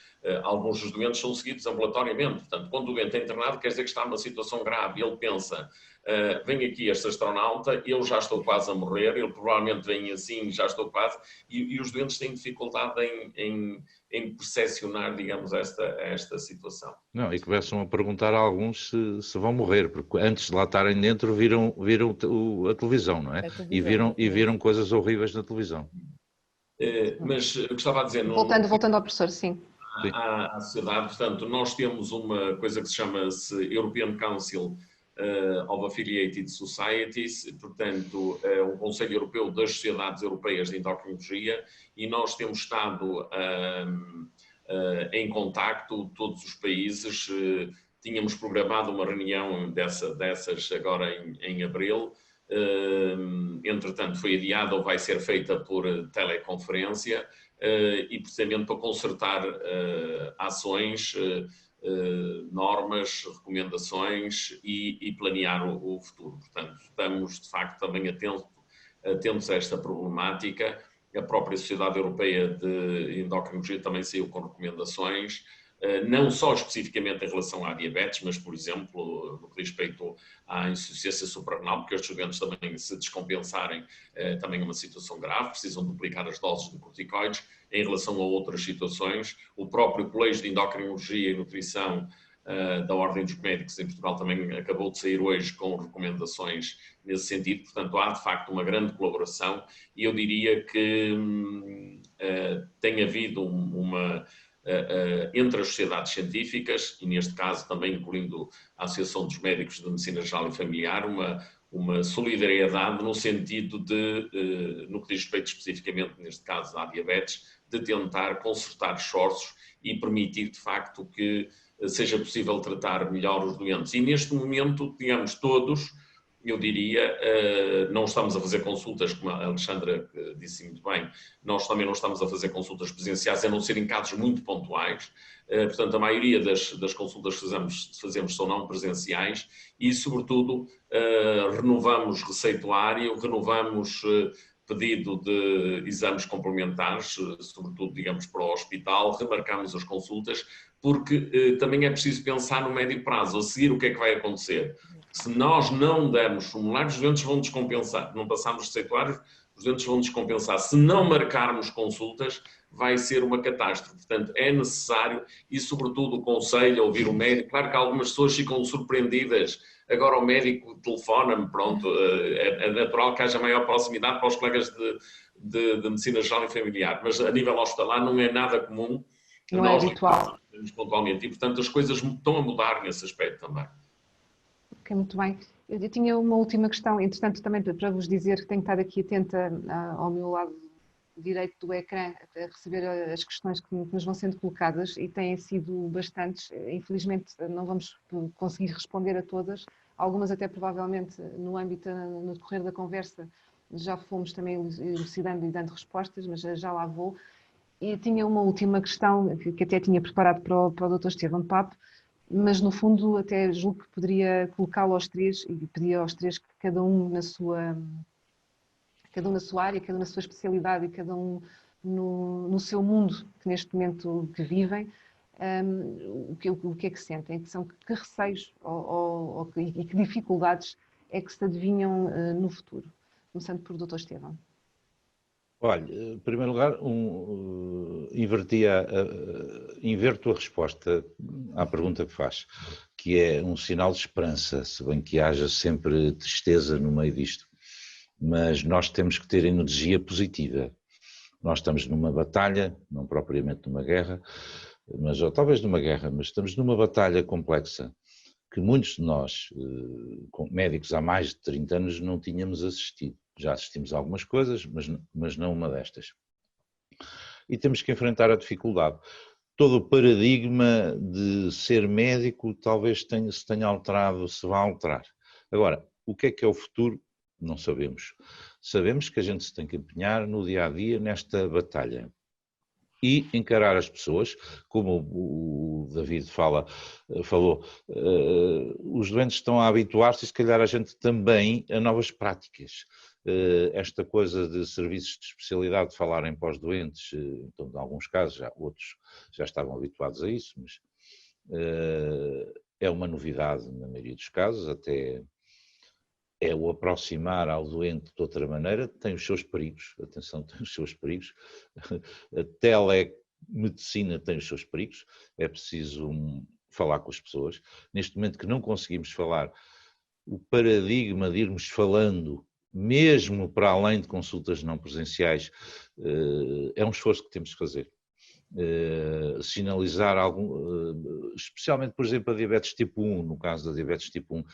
alguns dos doentes são seguidos ambulatoriamente. Portanto, quando o doente é internado, quer dizer que está numa situação grave. Ele pensa, vem aqui este astronauta, eu já estou quase a morrer, ele provavelmente vem assim, já estou quase, e os doentes têm dificuldade em percepcionar, digamos, esta situação. Não, e começam a perguntar a alguns se vão morrer, porque antes de lá estarem dentro viram a televisão, não é? E viram coisas horríveis na televisão. Mas eu gostava de dizer... Voltando ao professor, sim. À sociedade, portanto, nós temos uma coisa que se chama-se European Council of Affiliated Societies, portanto, é um Conselho Europeu das Sociedades Europeias de Endocrinologia, e nós temos estado em contacto, todos os países. Tínhamos programado uma reunião dessas agora em abril, entretanto foi adiada ou vai ser feita por teleconferência, e precisamente para concertar ações, normas, recomendações e planear o futuro. Portanto, estamos de facto também atentos a esta problemática. A própria Sociedade Europeia de Endocrinologia também saiu com recomendações, não só especificamente em relação à diabetes, mas, por exemplo, no que diz respeito à insuficiência suprarrenal, porque estes doentes também, se descompensarem, também é uma situação grave, precisam duplicar as doses de corticoides. Em relação a outras situações, o próprio Colégio de Endocrinologia e Nutrição da Ordem dos Médicos em Portugal também acabou de sair hoje com recomendações nesse sentido. Portanto, há de facto uma grande colaboração, e eu diria que tem havido entre as sociedades científicas, e neste caso também incluindo a Associação dos Médicos de Medicina Geral e Familiar, uma solidariedade no sentido de, no que diz respeito especificamente, neste caso, à diabetes, de tentar concertar esforços e permitir, de facto, que seja possível tratar melhor os doentes. E neste momento, digamos, todos, eu diria, não estamos a fazer consultas, como a Alexandra disse muito bem, nós também não estamos a fazer consultas presenciais, a não ser em casos muito pontuais. Portanto, a maioria das consultas que fazemos são não presenciais e, sobretudo, renovamos receituário, renovamos pedido de exames complementares, sobretudo, digamos, para o hospital, remarcamos as consultas, porque também é preciso pensar no médio prazo, a seguir o que é que vai acontecer. Se nós não dermos formulários, os doentes vão descompensar. Não passarmos receituários, os doentes vão descompensar. Se não marcarmos consultas, vai ser uma catástrofe. Portanto, é necessário, e sobretudo o conselho, ouvir o médico. Claro que algumas pessoas ficam surpreendidas. Agora o médico telefona-me, pronto, é natural que haja maior proximidade para os colegas de medicina geral e familiar, mas a nível hospitalar não é nada comum. Não é habitual. Pontualmente, e portanto as coisas estão a mudar nesse aspecto também. Ok, muito bem. Eu tinha uma última questão, entretanto, também para vos dizer que tenho estado aqui atenta ao meu lado direito do ecrã a receber as questões que nos vão sendo colocadas, e têm sido bastantes. Infelizmente não vamos conseguir responder a todas, algumas até provavelmente no decorrer da conversa já fomos também elucidando e dando respostas, mas já lá vou. E tinha uma última questão que até tinha preparado para o Dr. Estevão Papo, mas no fundo até julgo que poderia colocá-lo aos três e pedir aos três que cada um na sua área, cada um na sua especialidade e cada um no seu mundo que neste momento que vivem, o que é que sentem, que receios e que dificuldades é que se adivinham no futuro. Começando por Dr. Estevão. Olha, em primeiro lugar, inverto a resposta à pergunta que faz, que é um sinal de esperança, se bem que haja sempre tristeza no meio disto. Mas nós temos que ter energia positiva. Nós estamos numa batalha, não propriamente numa guerra, ou talvez numa guerra, mas estamos numa batalha complexa, que muitos de nós, médicos há mais de 30 anos, não tínhamos assistido. Já assistimos a algumas coisas, mas não uma destas. E temos que enfrentar a dificuldade. Todo o paradigma de ser médico talvez se tenha alterado, se vá alterar. Agora, o que é o futuro? Não sabemos. Sabemos que a gente se tem que empenhar no dia a dia nesta batalha. e encarar as pessoas, como o David falou, os doentes estão a habituar-se e se calhar a gente também a novas práticas. Esta coisa de serviços de especialidade de falarem para os doentes, então, em alguns casos, outros já estavam habituados a isso, mas é uma novidade na maioria dos casos, até é o aproximar ao doente de outra maneira, tem os seus perigos, atenção, tem os seus perigos, a telemedicina tem os seus perigos, é preciso falar com as pessoas. Neste momento que não conseguimos falar, o paradigma de irmos falando, mesmo para além de consultas não presenciais, é um esforço que temos que fazer. Sinalizar especialmente, por exemplo, a diabetes tipo 1, no caso da diabetes tipo 1,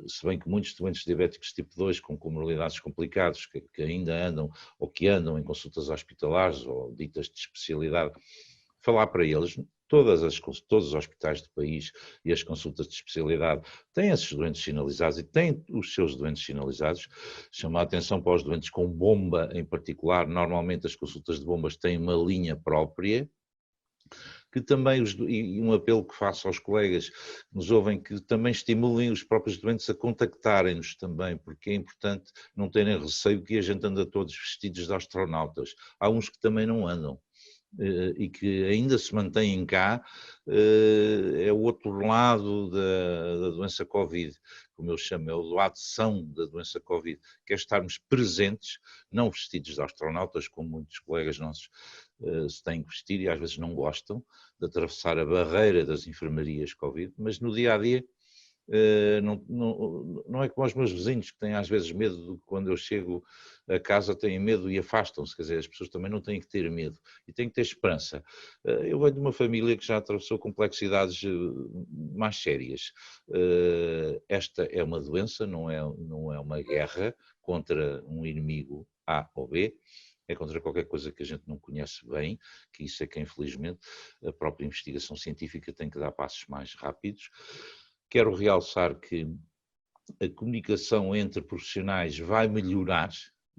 se bem que muitos doentes diabéticos tipo 2 com comorbilidades complicadas que ainda andam ou que andam em consultas hospitalares ou ditas de especialidade, falar para eles, todos os hospitais do país e as consultas de especialidade têm esses doentes sinalizados e têm os seus doentes sinalizados. Chamar a atenção para os doentes com bomba em particular, normalmente as consultas de bombas têm uma linha própria, que também, e um apelo que faço aos colegas que nos ouvem, que também estimulem os próprios doentes a contactarem-nos também, porque é importante não terem receio que a gente anda todos vestidos de astronautas. Há uns que também não andam. E que ainda se mantêm cá, é o outro lado da doença Covid, como eu chamo, é o lado são da doença Covid, que é estarmos presentes, não vestidos de astronautas, como muitos colegas nossos se têm que vestir e às vezes não gostam de atravessar a barreira das enfermarias Covid, mas no dia-a-dia, não é como os meus vizinhos que têm às vezes medo de quando eu chego a casa têm medo e afastam-se, quer dizer, as pessoas também não têm que ter medo e têm que ter esperança. Eu venho de uma família que já atravessou complexidades mais sérias. Esta é uma doença, não é uma guerra contra um inimigo A ou B, é contra qualquer coisa que a gente não conhece bem, que isso é que infelizmente a própria investigação científica tem que dar passos mais rápidos. Quero realçar que a comunicação entre profissionais vai melhorar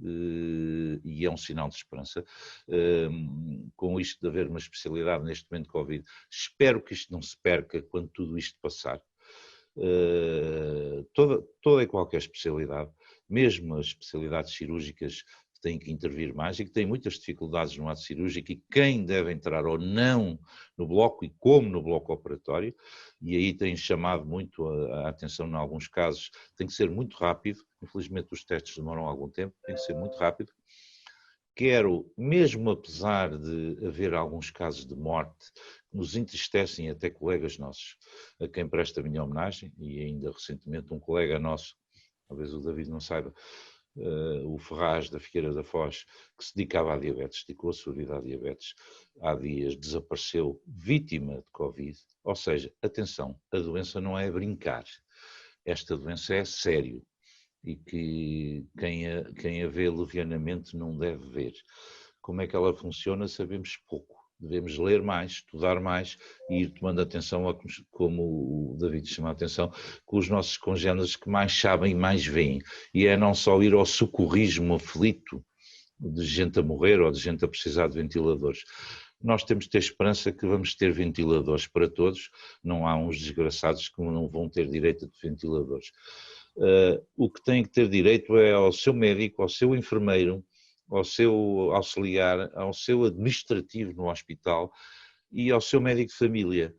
e é um sinal de esperança. Com isto de haver uma especialidade neste momento de Covid, espero que isto não se perca quando tudo isto passar. Toda e qualquer especialidade, mesmo as especialidades cirúrgicas, têm que intervir mais e que têm muitas dificuldades no ato cirúrgico e quem deve entrar ou não no bloco e como no bloco operatório, e aí tem chamado muito a atenção em alguns casos, tem que ser muito rápido, infelizmente os testes demoram algum tempo, tem que ser muito rápido. Quero, mesmo apesar de haver alguns casos de morte, que nos entristecem até colegas nossos, a quem presta a minha homenagem, e ainda recentemente um colega nosso, talvez o David não saiba, o Ferraz da Figueira da Foz, que se dedicava à diabetes, dedicou a sua vida à diabetes, há dias desapareceu vítima de Covid. Ou seja, atenção, a doença não é brincar, esta doença é sério e que quem a vê levianamente não deve ver. Como é que ela funciona sabemos pouco. Devemos ler mais, estudar mais e ir tomando atenção, como o David chama a atenção, com os nossos congêneres que mais sabem e mais veem. E é não só ir ao socorrismo aflito de gente a morrer ou de gente a precisar de ventiladores. Nós temos de ter esperança que vamos ter ventiladores para todos, não há uns desgraçados que não vão ter direito a ventiladores. O que tem que ter direito é ao seu médico, ao seu enfermeiro, ao seu auxiliar, ao seu administrativo no hospital e ao seu médico de família,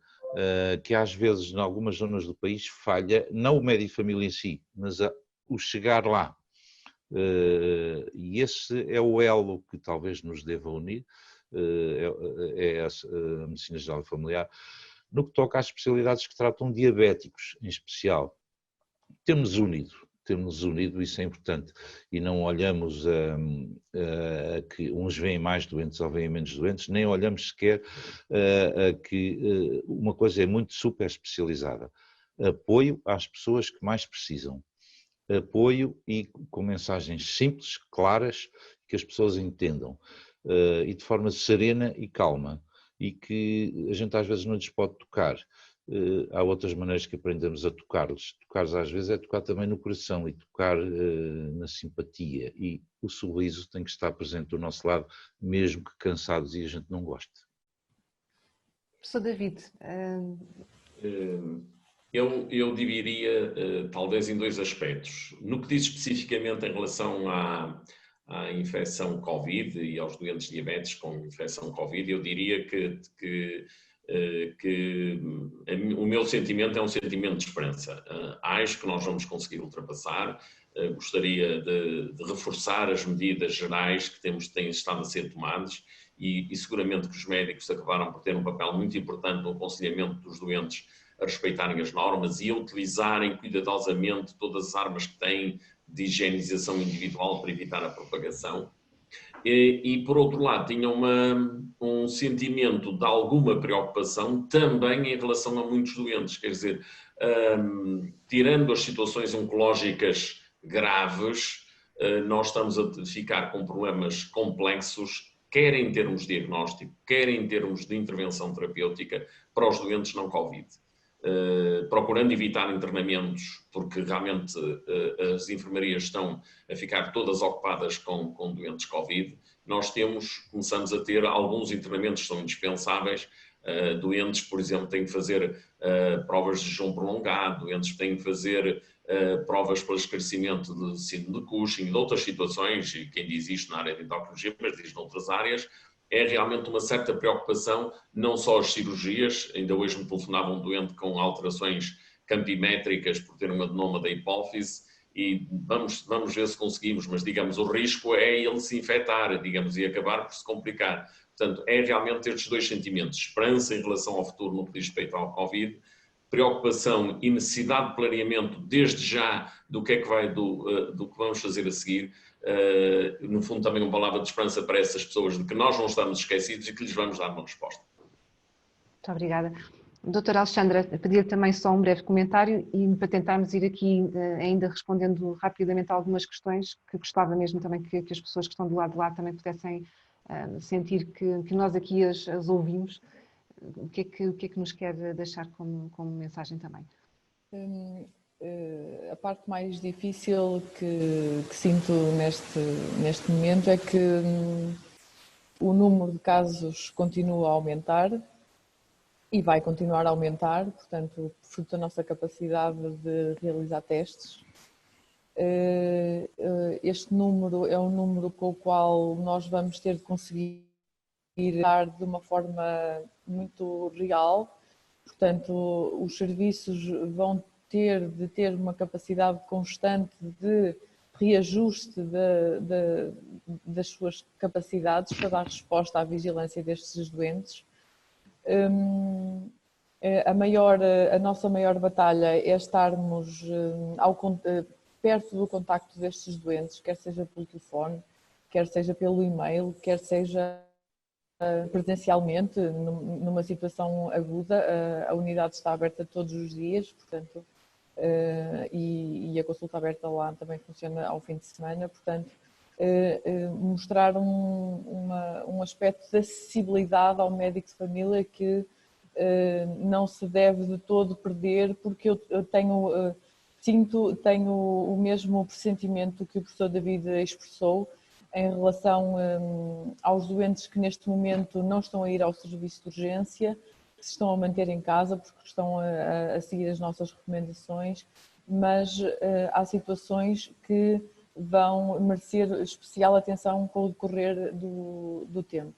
que às vezes em algumas zonas do país falha, não o médico de família em si, mas o chegar lá. E esse é o elo que talvez nos deva unir, é a medicina geral e familiar, no que toca às especialidades que tratam diabéticos em especial. Temos unido, isso é importante, e não olhamos a que uns veem mais doentes ou veem menos doentes, nem olhamos sequer a que uma coisa é muito super especializada, apoio às pessoas que mais precisam, apoio e com mensagens simples, claras, que as pessoas entendam, e de forma serena e calma, e que a gente às vezes não lhes pode tocar. há outras maneiras que aprendemos a tocar-los. Tocar às vezes é tocar também no coração e tocar na simpatia. E o sorriso tem que estar presente do nosso lado, mesmo que cansados e a gente não goste. Professor David. Eu dividiria talvez em dois aspectos. No que diz especificamente em relação à infecção Covid e aos doentes diabéticos com infecção Covid, eu diria que o meu sentimento é um sentimento de esperança. Acho que nós vamos conseguir ultrapassar. Gostaria de reforçar as medidas gerais que têm estado a ser tomadas e seguramente que os médicos acabaram por ter um papel muito importante no aconselhamento dos doentes a respeitarem as normas e a utilizarem cuidadosamente todas as armas que têm de higienização individual para evitar a propagação. E por outro lado, tinha um sentimento de alguma preocupação também em relação a muitos doentes, quer dizer, tirando as situações oncológicas graves, nós estamos a ficar com problemas complexos, quer em termos de diagnóstico, quer em termos de intervenção terapêutica, para os doentes não Covid. Procurando evitar internamentos, porque realmente as enfermarias estão a ficar todas ocupadas com doentes Covid, nós começamos a ter alguns internamentos que são indispensáveis. Doentes, por exemplo, têm que fazer provas de jejum prolongado, doentes têm que fazer provas para esclarecimento de síndrome de Cushing e de outras situações, e quem diz isto na área de endocrinologia, mas diz noutras áreas, é realmente uma certa preocupação, não só as cirurgias, ainda hoje me telefonava um doente com alterações campimétricas por ter um adenoma da hipófise, e vamos ver se conseguimos, mas digamos, o risco é ele se infectar, digamos, e acabar por se complicar. Portanto, é realmente estes dois sentimentos, esperança em relação ao futuro no que diz respeito ao Covid, preocupação e necessidade de planeamento desde já do que é que do que vamos fazer a seguir. No fundo também uma palavra de esperança para essas pessoas de que nós não estamos esquecidos e que lhes vamos dar uma resposta. Muito obrigada. Doutora Alexandra, pedir também só um breve comentário e para tentarmos ir aqui ainda respondendo rapidamente a algumas questões que gostava mesmo também que as pessoas que estão do lado de lá também pudessem sentir que nós aqui as ouvimos. O que é que nos quer deixar como mensagem também? A parte mais difícil que sinto neste momento é que o número de casos continua a aumentar e vai continuar a aumentar, portanto, fruto da nossa capacidade de realizar testes. Este número é um número com o qual nós vamos ter de conseguir dar de uma forma muito real, portanto, os serviços vão ter de ter uma capacidade constante de reajuste das suas capacidades para dar resposta à vigilância destes doentes. A nossa maior batalha é estarmos perto do contacto destes doentes, quer seja pelo telefone, quer seja pelo e-mail, quer seja presencialmente, numa situação aguda. A unidade está aberta todos os dias, portanto, e a consulta aberta lá também funciona ao fim de semana, portanto, mostrar um aspecto de acessibilidade ao médico de família que não se deve de todo perder, porque eu tenho o mesmo pressentimento que o professor David expressou em relação aos doentes que neste momento não estão a ir ao serviço de urgência, que se estão a manter em casa porque estão a seguir as nossas recomendações, mas há situações que vão merecer especial atenção com o decorrer do tempo.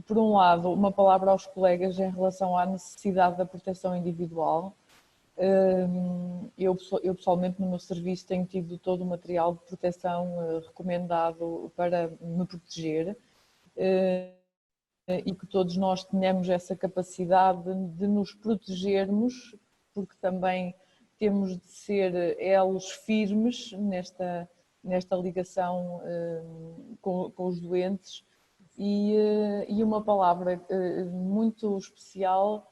Por um lado, uma palavra aos colegas em relação à necessidade da proteção individual. Eu pessoalmente no meu serviço tenho tido todo o material de proteção recomendado para me proteger e que todos nós tenhamos essa capacidade de nos protegermos, porque também temos de ser elos firmes nesta ligação com os doentes. E uma palavra muito especial,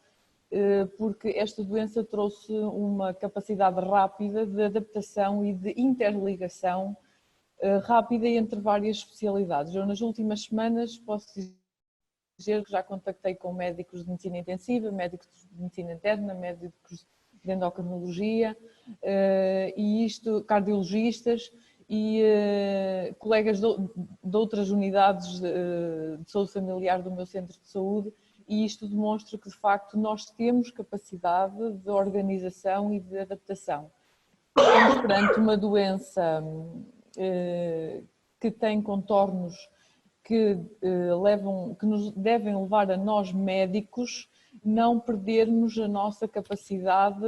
porque esta doença trouxe uma capacidade rápida de adaptação e de interligação rápida entre várias especialidades. Eu nas últimas semanas posso já contactei com médicos de medicina intensiva, médicos de medicina interna, médicos de endocrinologia, e isto, cardiologistas e colegas de outras unidades de saúde familiar do meu centro de saúde, e isto demonstra que de facto nós temos capacidade de organização e de adaptação. Estamos perante uma doença que tem contornos que nos devem levar a nós médicos não perdermos a nossa capacidade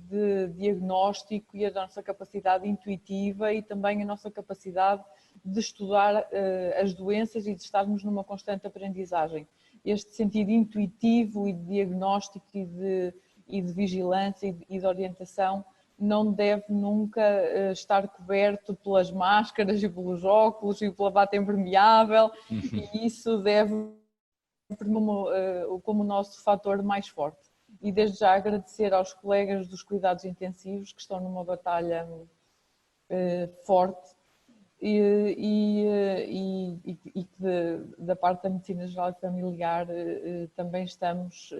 de diagnóstico e a nossa capacidade intuitiva e também a nossa capacidade de estudar as doenças e de estarmos numa constante aprendizagem. Este sentido intuitivo e de diagnóstico e de vigilância e de orientação não deve nunca estar coberto pelas máscaras e pelos óculos e pela bata impermeável, e isso deve como o nosso fator mais forte. E desde já agradecer aos colegas dos cuidados intensivos que estão numa batalha forte e que da parte da medicina geral e familiar também estamos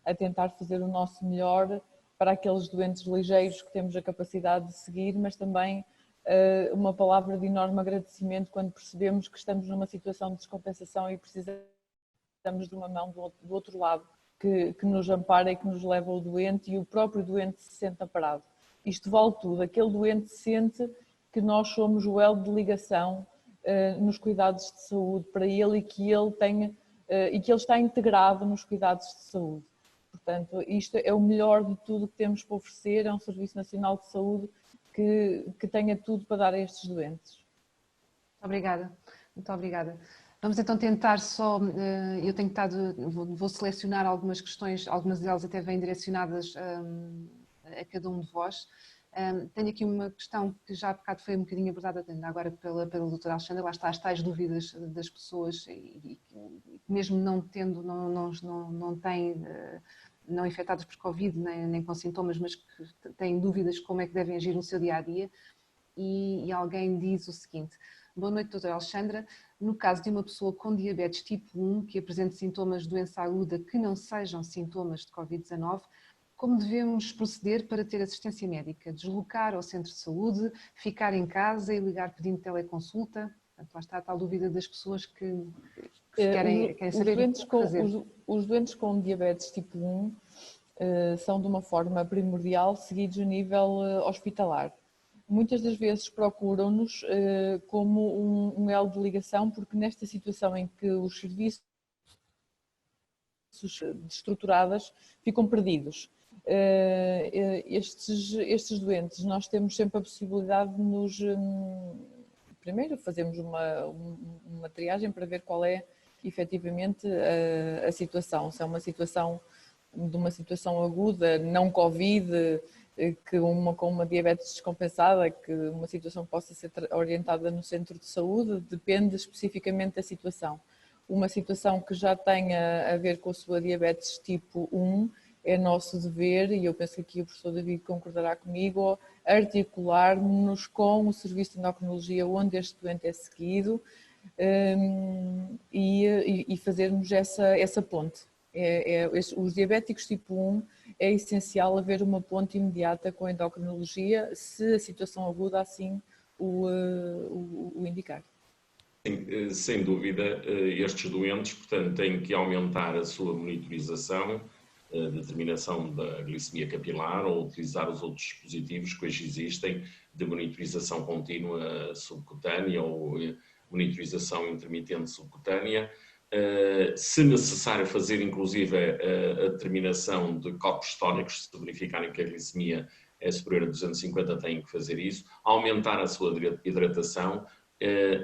a tentar fazer o nosso melhor para aqueles doentes ligeiros que temos a capacidade de seguir, mas também uma palavra de enorme agradecimento quando percebemos que estamos numa situação de descompensação e precisamos de uma mão do outro lado que nos ampara e que nos leva ao doente, e o próprio doente se sente amparado. Isto vale tudo, aquele doente sente que nós somos o elo de ligação nos cuidados de saúde para ele e que ele está integrado nos cuidados de saúde. Portanto, isto é o melhor de tudo que temos para oferecer, é um Serviço Nacional de Saúde que tenha tudo para dar a estes doentes. Obrigada, muito obrigada. Vamos então tentar só, eu tenho vou selecionar algumas questões, algumas delas até vêm direcionadas a cada um de vós. Tenho aqui uma questão que já há bocado foi um bocadinho abordada agora pela doutora Alexandra, lá está as tais dúvidas das pessoas e mesmo não tendo, não infectados por Covid, nem com sintomas, mas que têm dúvidas como é que devem agir no seu dia-a-dia, e alguém diz o seguinte: boa noite, doutora Alexandra. No caso de uma pessoa com diabetes tipo 1 que apresente sintomas de doença aguda que não sejam sintomas de Covid-19, como devemos proceder para ter assistência médica? Deslocar ao centro de saúde, ficar em casa e ligar pedindo teleconsulta? Portanto, lá está a tal dúvida das pessoas que querem saber o que fazer. Os doentes com diabetes tipo 1 são de uma forma primordial seguidos a nível hospitalar. Muitas das vezes procuram-nos como um elo de ligação, porque nesta situação em que os serviços estruturadas ficam perdidos. Estes doentes, nós temos sempre a possibilidade de primeiro fazemos uma triagem para ver qual é efetivamente a situação, se é uma situação aguda, não Covid, com uma diabetes descompensada, que uma situação possa ser orientada no centro de saúde, depende especificamente da situação. Uma situação que já tenha a ver com a sua diabetes tipo 1, é nosso dever, e eu penso que aqui o professor David concordará comigo, articular-nos com o serviço de endocrinologia onde este doente é seguido e fazermos essa ponte. Os diabéticos tipo 1 é essencial haver uma ponte imediata com a endocrinologia, se a situação aguda assim o indicar. Sem dúvida, estes doentes, portanto, têm que aumentar a sua monitorização, determinação da glicemia capilar, ou utilizar os outros dispositivos que hoje existem de monitorização contínua subcutânea ou monitorização intermitente subcutânea. Se necessário, fazer inclusive a determinação de copos tónicos, se verificarem que a glicemia é superior a 250, têm que fazer isso, aumentar a sua hidratação,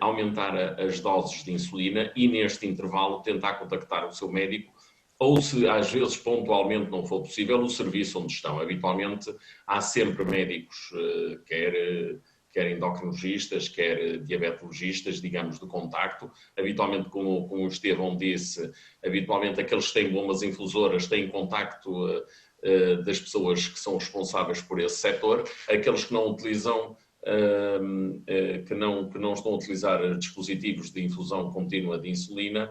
aumentar as doses de insulina e neste intervalo tentar contactar o seu médico, ou se às vezes pontualmente não for possível, o serviço onde estão. Habitualmente há sempre médicos, quer endocrinologistas, quer diabetologistas, digamos, de contacto. Habitualmente, como o Estevão disse, habitualmente aqueles que têm bombas infusoras têm contacto das pessoas que são responsáveis por esse setor. Aqueles que não utilizam que não estão a utilizar dispositivos de infusão contínua de insulina,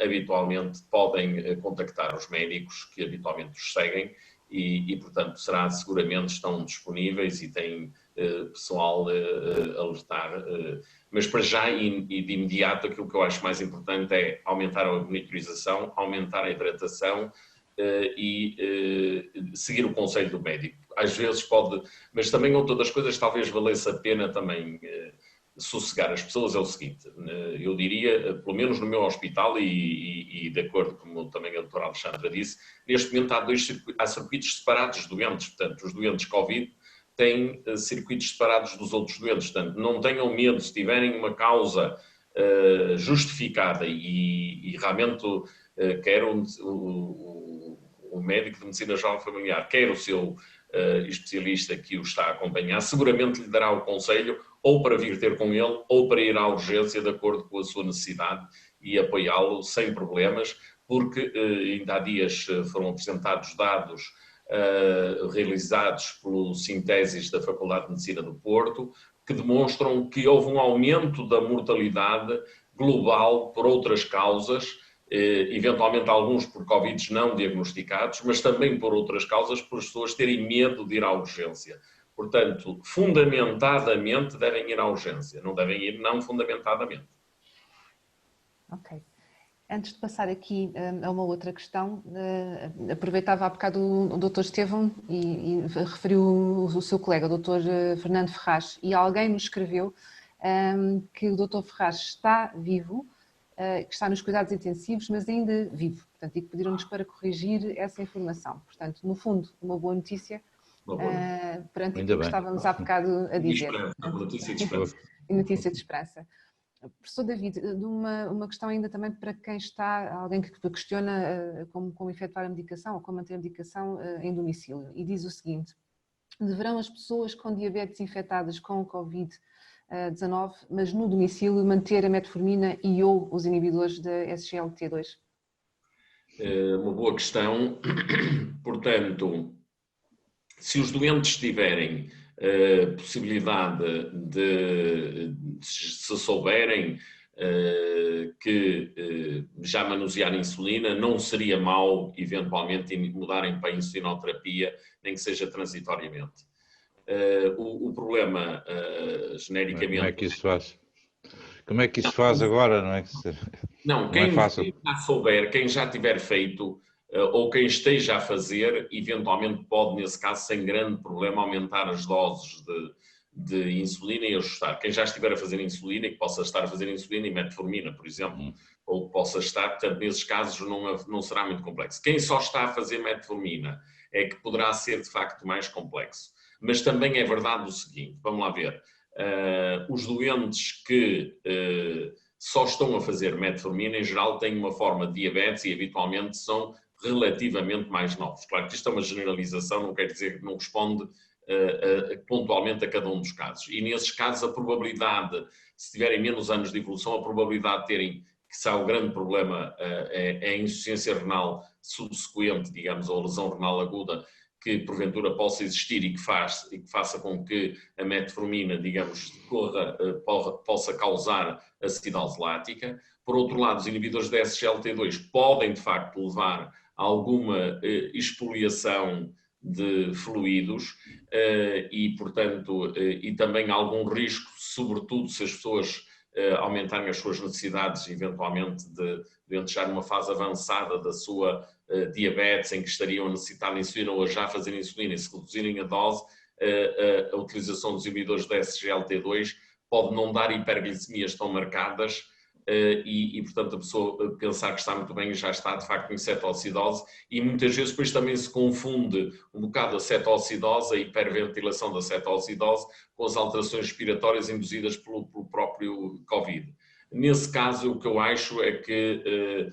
habitualmente podem contactar os médicos que habitualmente os seguem e portanto, seguramente estão disponíveis e têm pessoal a alertar. Mas para já e de imediato, aquilo que eu acho mais importante é aumentar a monitorização, aumentar a hidratação e seguir o conselho do médico. Às vezes pode, mas também outra das coisas talvez valesse a pena também sossegar as pessoas é o seguinte, eu diria, pelo menos no meu hospital e de acordo com também a doutora Alexandra disse, neste momento há circuitos separados de doentes, portanto os doentes Covid têm circuitos separados dos outros doentes, portanto não tenham medo se tiverem uma causa justificada e realmente quer o médico de medicina geral familiar, quer o seu especialista que o está a acompanhar, seguramente lhe dará o conselho ou para vir ter com ele ou para ir à urgência de acordo com a sua necessidade e apoiá-lo sem problemas, porque ainda há dias foram apresentados dados realizados pelo Sintesis da Faculdade de Medicina do Porto, que demonstram que houve um aumento da mortalidade global por outras causas, eventualmente alguns por Covid não diagnosticados, mas também por outras causas, por as pessoas terem medo de ir à urgência. Portanto, fundamentadamente devem ir à urgência, não devem ir não fundamentadamente. Ok. Antes de passar aqui a uma outra questão, aproveitava há bocado o Dr. Estevão e referiu o seu colega, o Dr. Fernando Ferraz, e alguém nos escreveu que o Dr. Ferraz está vivo, que está nos cuidados intensivos, mas ainda vivo, portanto, e que pediram-nos para corrigir essa informação. Portanto, no fundo, uma boa notícia perante aquilo que estávamos há bocado a dizer. Notícia de esperança. Notícia de esperança. Professor David, uma questão ainda também para quem está, alguém que questiona como efetuar a medicação ou como manter a medicação em domicílio, e diz o seguinte: deverão as pessoas com diabetes infectadas com o Covid-19, mas no domicílio, manter a metformina e ou os inibidores da SGLT2? Uma boa questão. Portanto, se os doentes tiverem possibilidade de, se souberem que já manusear insulina, não seria mau eventualmente mudarem para a insulinoterapia, nem que seja transitoriamente. O problema, genericamente... Como é que isso faz? Como é que isso faz agora? Não é que não, quem já souber, quem já tiver feito ou quem esteja a fazer, eventualmente pode, nesse caso, sem grande problema, aumentar as doses de insulina e ajustar. Quem já estiver a fazer insulina e que possa estar a fazer insulina e metformina, por exemplo, ou que possa estar, portanto, nesses casos não será muito complexo. Quem só está a fazer metformina é que poderá ser, de facto, mais complexo. Mas também é verdade o seguinte, vamos lá ver, os doentes que só estão a fazer metformina, em geral, têm uma forma de diabetes e habitualmente são relativamente mais novos. Claro que isto é uma generalização, não quer dizer que não responde pontualmente a cada um dos casos. E nesses casos a probabilidade, se tiverem menos anos de evolução, a probabilidade de terem, que se há o grande problema, é a insuficiência renal subsequente, digamos, ou lesão renal aguda, que porventura possa existir e que faça com que a metformina, digamos, possa causar acidose lática. Por outro lado, os inibidores da SGLT2 podem, de facto, levar a alguma expoliação de fluidos e, portanto, e também algum risco, sobretudo se as pessoas aumentarem as suas necessidades, eventualmente, de entrar numa fase avançada da sua diabetes, em que estariam a necessitar de insulina ou a já fazer insulina, e se reduzirem a dose, a utilização dos inibidores da SGLT2 pode não dar hiperglicemias tão marcadas e, portanto, a pessoa pensar que está muito bem e já está, de facto, em cetoacidose, e muitas vezes depois também se confunde um bocado a cetoacidose, a hiperventilação da cetoacidose, com as alterações respiratórias induzidas pelo próprio Covid. Nesse caso, o que eu acho é que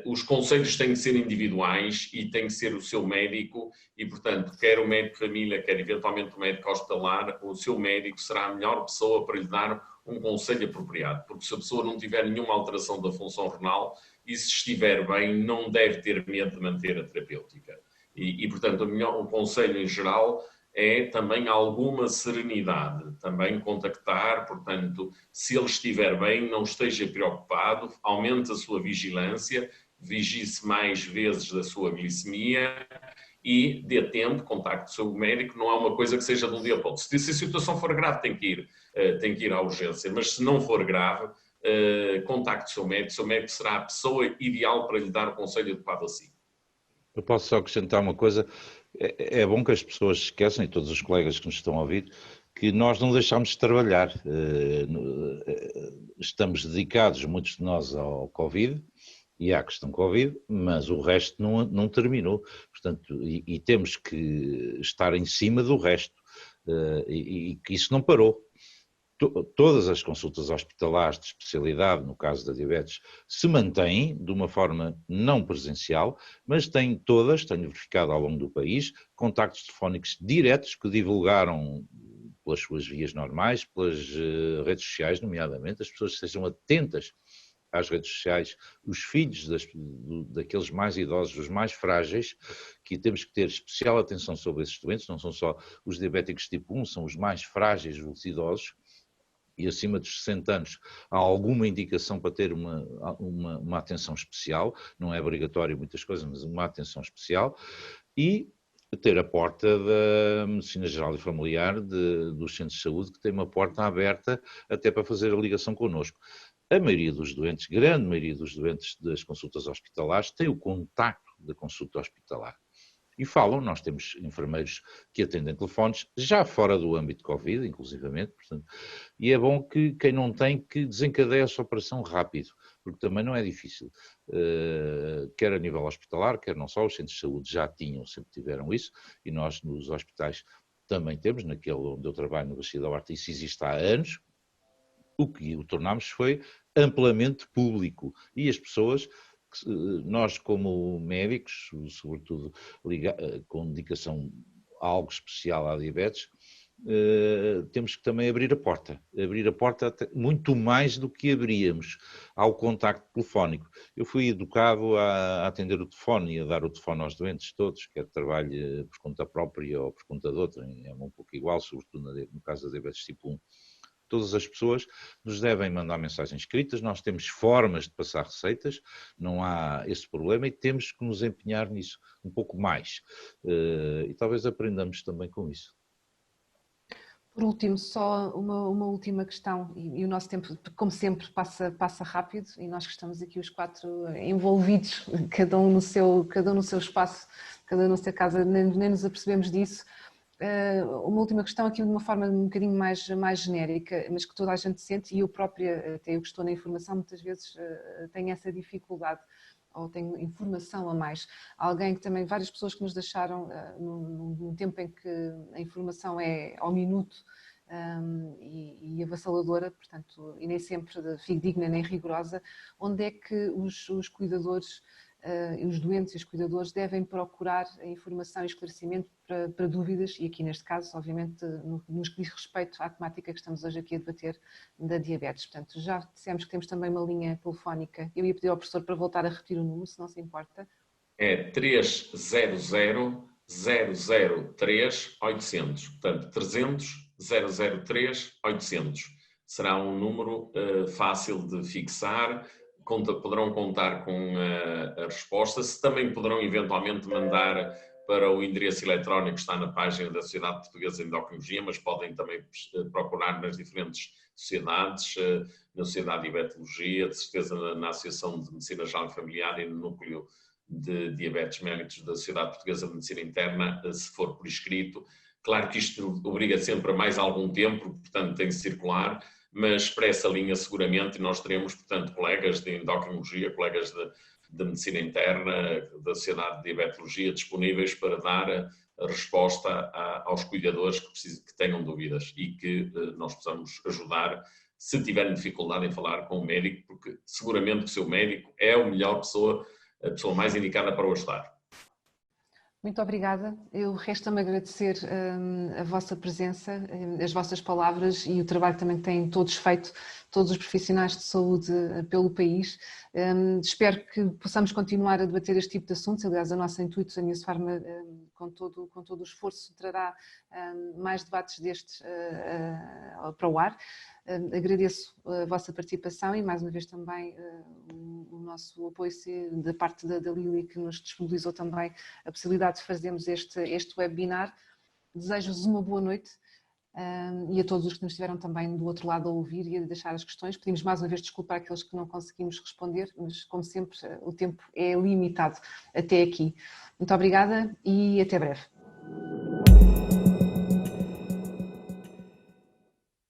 os conselhos têm que ser individuais e tem que ser o seu médico e, portanto, quer o médico de família, quer eventualmente o médico hospitalar, o seu médico será a melhor pessoa para lhe dar um conselho apropriado, porque se a pessoa não tiver nenhuma alteração da função renal e se estiver bem, não deve ter medo de manter a terapêutica. E portanto, o conselho em geral é também alguma serenidade, também contactar, portanto, se ele estiver bem, não esteja preocupado, aumente a sua vigilância, vigie-se mais vezes da sua glicemia e dê tempo, contacte o seu médico, não é uma coisa que seja de um dia para o outro. Se a situação for grave, tem que ir à urgência, mas se não for grave, contacte o seu médico será a pessoa ideal para lhe dar o conselho adequado a si. Eu posso só acrescentar uma coisa, é bom que as pessoas se esqueçam, e todos os colegas que nos estão a ouvir, que nós não deixamos de trabalhar, estamos dedicados, muitos de nós, ao Covid e à questão Covid, mas o resto não terminou, portanto, e temos que estar em cima do resto, e que isso não parou. Todas as consultas hospitalares de especialidade, no caso da diabetes, se mantêm de uma forma não presencial, mas têm todas, tenho verificado ao longo do país, contactos telefónicos diretos que divulgaram pelas suas vias normais, pelas redes sociais, nomeadamente, as pessoas sejam atentas às redes sociais, os filhos daqueles mais idosos, os mais frágeis, que temos que ter especial atenção sobre esses doentes, não são só os diabéticos tipo 1, são os mais frágeis, os idosos, e acima dos 60 anos há alguma indicação para ter uma atenção especial, não é obrigatório muitas coisas, mas uma atenção especial, e ter a porta da Medicina Geral e Familiar dos centros de saúde, que tem uma porta aberta até para fazer a ligação connosco. A maioria dos doentes, grande maioria dos doentes das consultas hospitalares, tem o contacto da consulta hospitalar. E falam, nós temos enfermeiros que atendem telefones, já fora do âmbito Covid, inclusivamente, portanto, e é bom que quem não tem, que desencadeie essa operação rápido, porque também não é difícil, quer a nível hospitalar, quer não só, os centros de saúde já tinham, sempre tiveram isso, e nós nos hospitais também temos, naquele onde eu trabalho, no Bacia da Horta, isso existe há anos. O que o tornámos foi amplamente público, e as pessoas, nós como médicos, sobretudo com dedicação a algo especial à diabetes, temos que também abrir a porta muito mais do que abríamos ao contacto telefónico. Eu fui educado a atender o telefone e a dar o telefone aos doentes todos, quer trabalhe por conta própria ou por conta de outra, é um pouco igual, sobretudo no caso da diabetes tipo 1. Todas as pessoas nos devem mandar mensagens escritas, nós temos formas de passar receitas, não há esse problema e temos que nos empenhar nisso um pouco mais. E talvez aprendamos também com isso. Por último, só uma última questão, e o nosso tempo, como sempre, passa rápido, e nós que estamos aqui os quatro envolvidos, cada um no seu espaço, cada um na sua casa, nem nos apercebemos disso. Uma última questão aqui de uma forma um bocadinho mais genérica, mas que toda a gente sente, e eu própria, até eu que estou na informação, muitas vezes tenho essa dificuldade, ou tenho informação a mais. Alguém que também, várias pessoas que nos deixaram num tempo em que a informação é ao minuto e avassaladora, portanto, e nem sempre fidedigna nem rigorosa, onde é que os cuidadores, os doentes e os cuidadores devem procurar a informação e esclarecimento para dúvidas, e aqui neste caso, obviamente, nos que diz respeito à temática que estamos hoje aqui a debater da diabetes. Portanto, já dissemos que temos também uma linha telefónica. Eu ia pedir ao professor para voltar a repetir o número, se não se importa. É 300 003 800, portanto 300 003 800. Será um número fácil de fixar, poderão contar com a resposta, se também poderão eventualmente mandar para o endereço eletrónico que está na página da Sociedade Portuguesa de Endocrinologia, mas podem também procurar nas diferentes sociedades, na Sociedade de Diabetologia, de certeza na Associação de Medicina Geral e Familiar e no Núcleo de Diabetes Mellitus da Sociedade Portuguesa de Medicina Interna, se for por escrito. Claro que isto obriga sempre a mais algum tempo, portanto tem de circular, mas para essa linha seguramente nós teremos, portanto, colegas de endocrinologia, colegas de medicina interna, da Sociedade de Diabetologia disponíveis para dar a resposta aos cuidadores que tenham dúvidas e que nós possamos ajudar se tiverem dificuldade em falar com o médico, porque seguramente que o seu médico é a melhor pessoa, a pessoa mais indicada para o ajudar. Muito obrigada. Eu resta-me agradecer a vossa presença, as vossas palavras e o trabalho também que têm todos feito, todos os profissionais de saúde pelo país. Espero que possamos continuar a debater este tipo de assuntos. Aliás, o nosso intuito, a Newsfarma, com todo o esforço, trará mais debates destes para o ar. Agradeço a vossa participação e mais uma vez também o nosso apoio da parte da Lili, que nos disponibilizou também a possibilidade de fazermos este webinar. Desejo-vos uma boa noite e a todos os que nos estiveram também do outro lado a ouvir e a deixar as questões. Pedimos mais uma vez desculpa àqueles que não conseguimos responder, mas como sempre o tempo é limitado até aqui. Muito obrigada e até breve.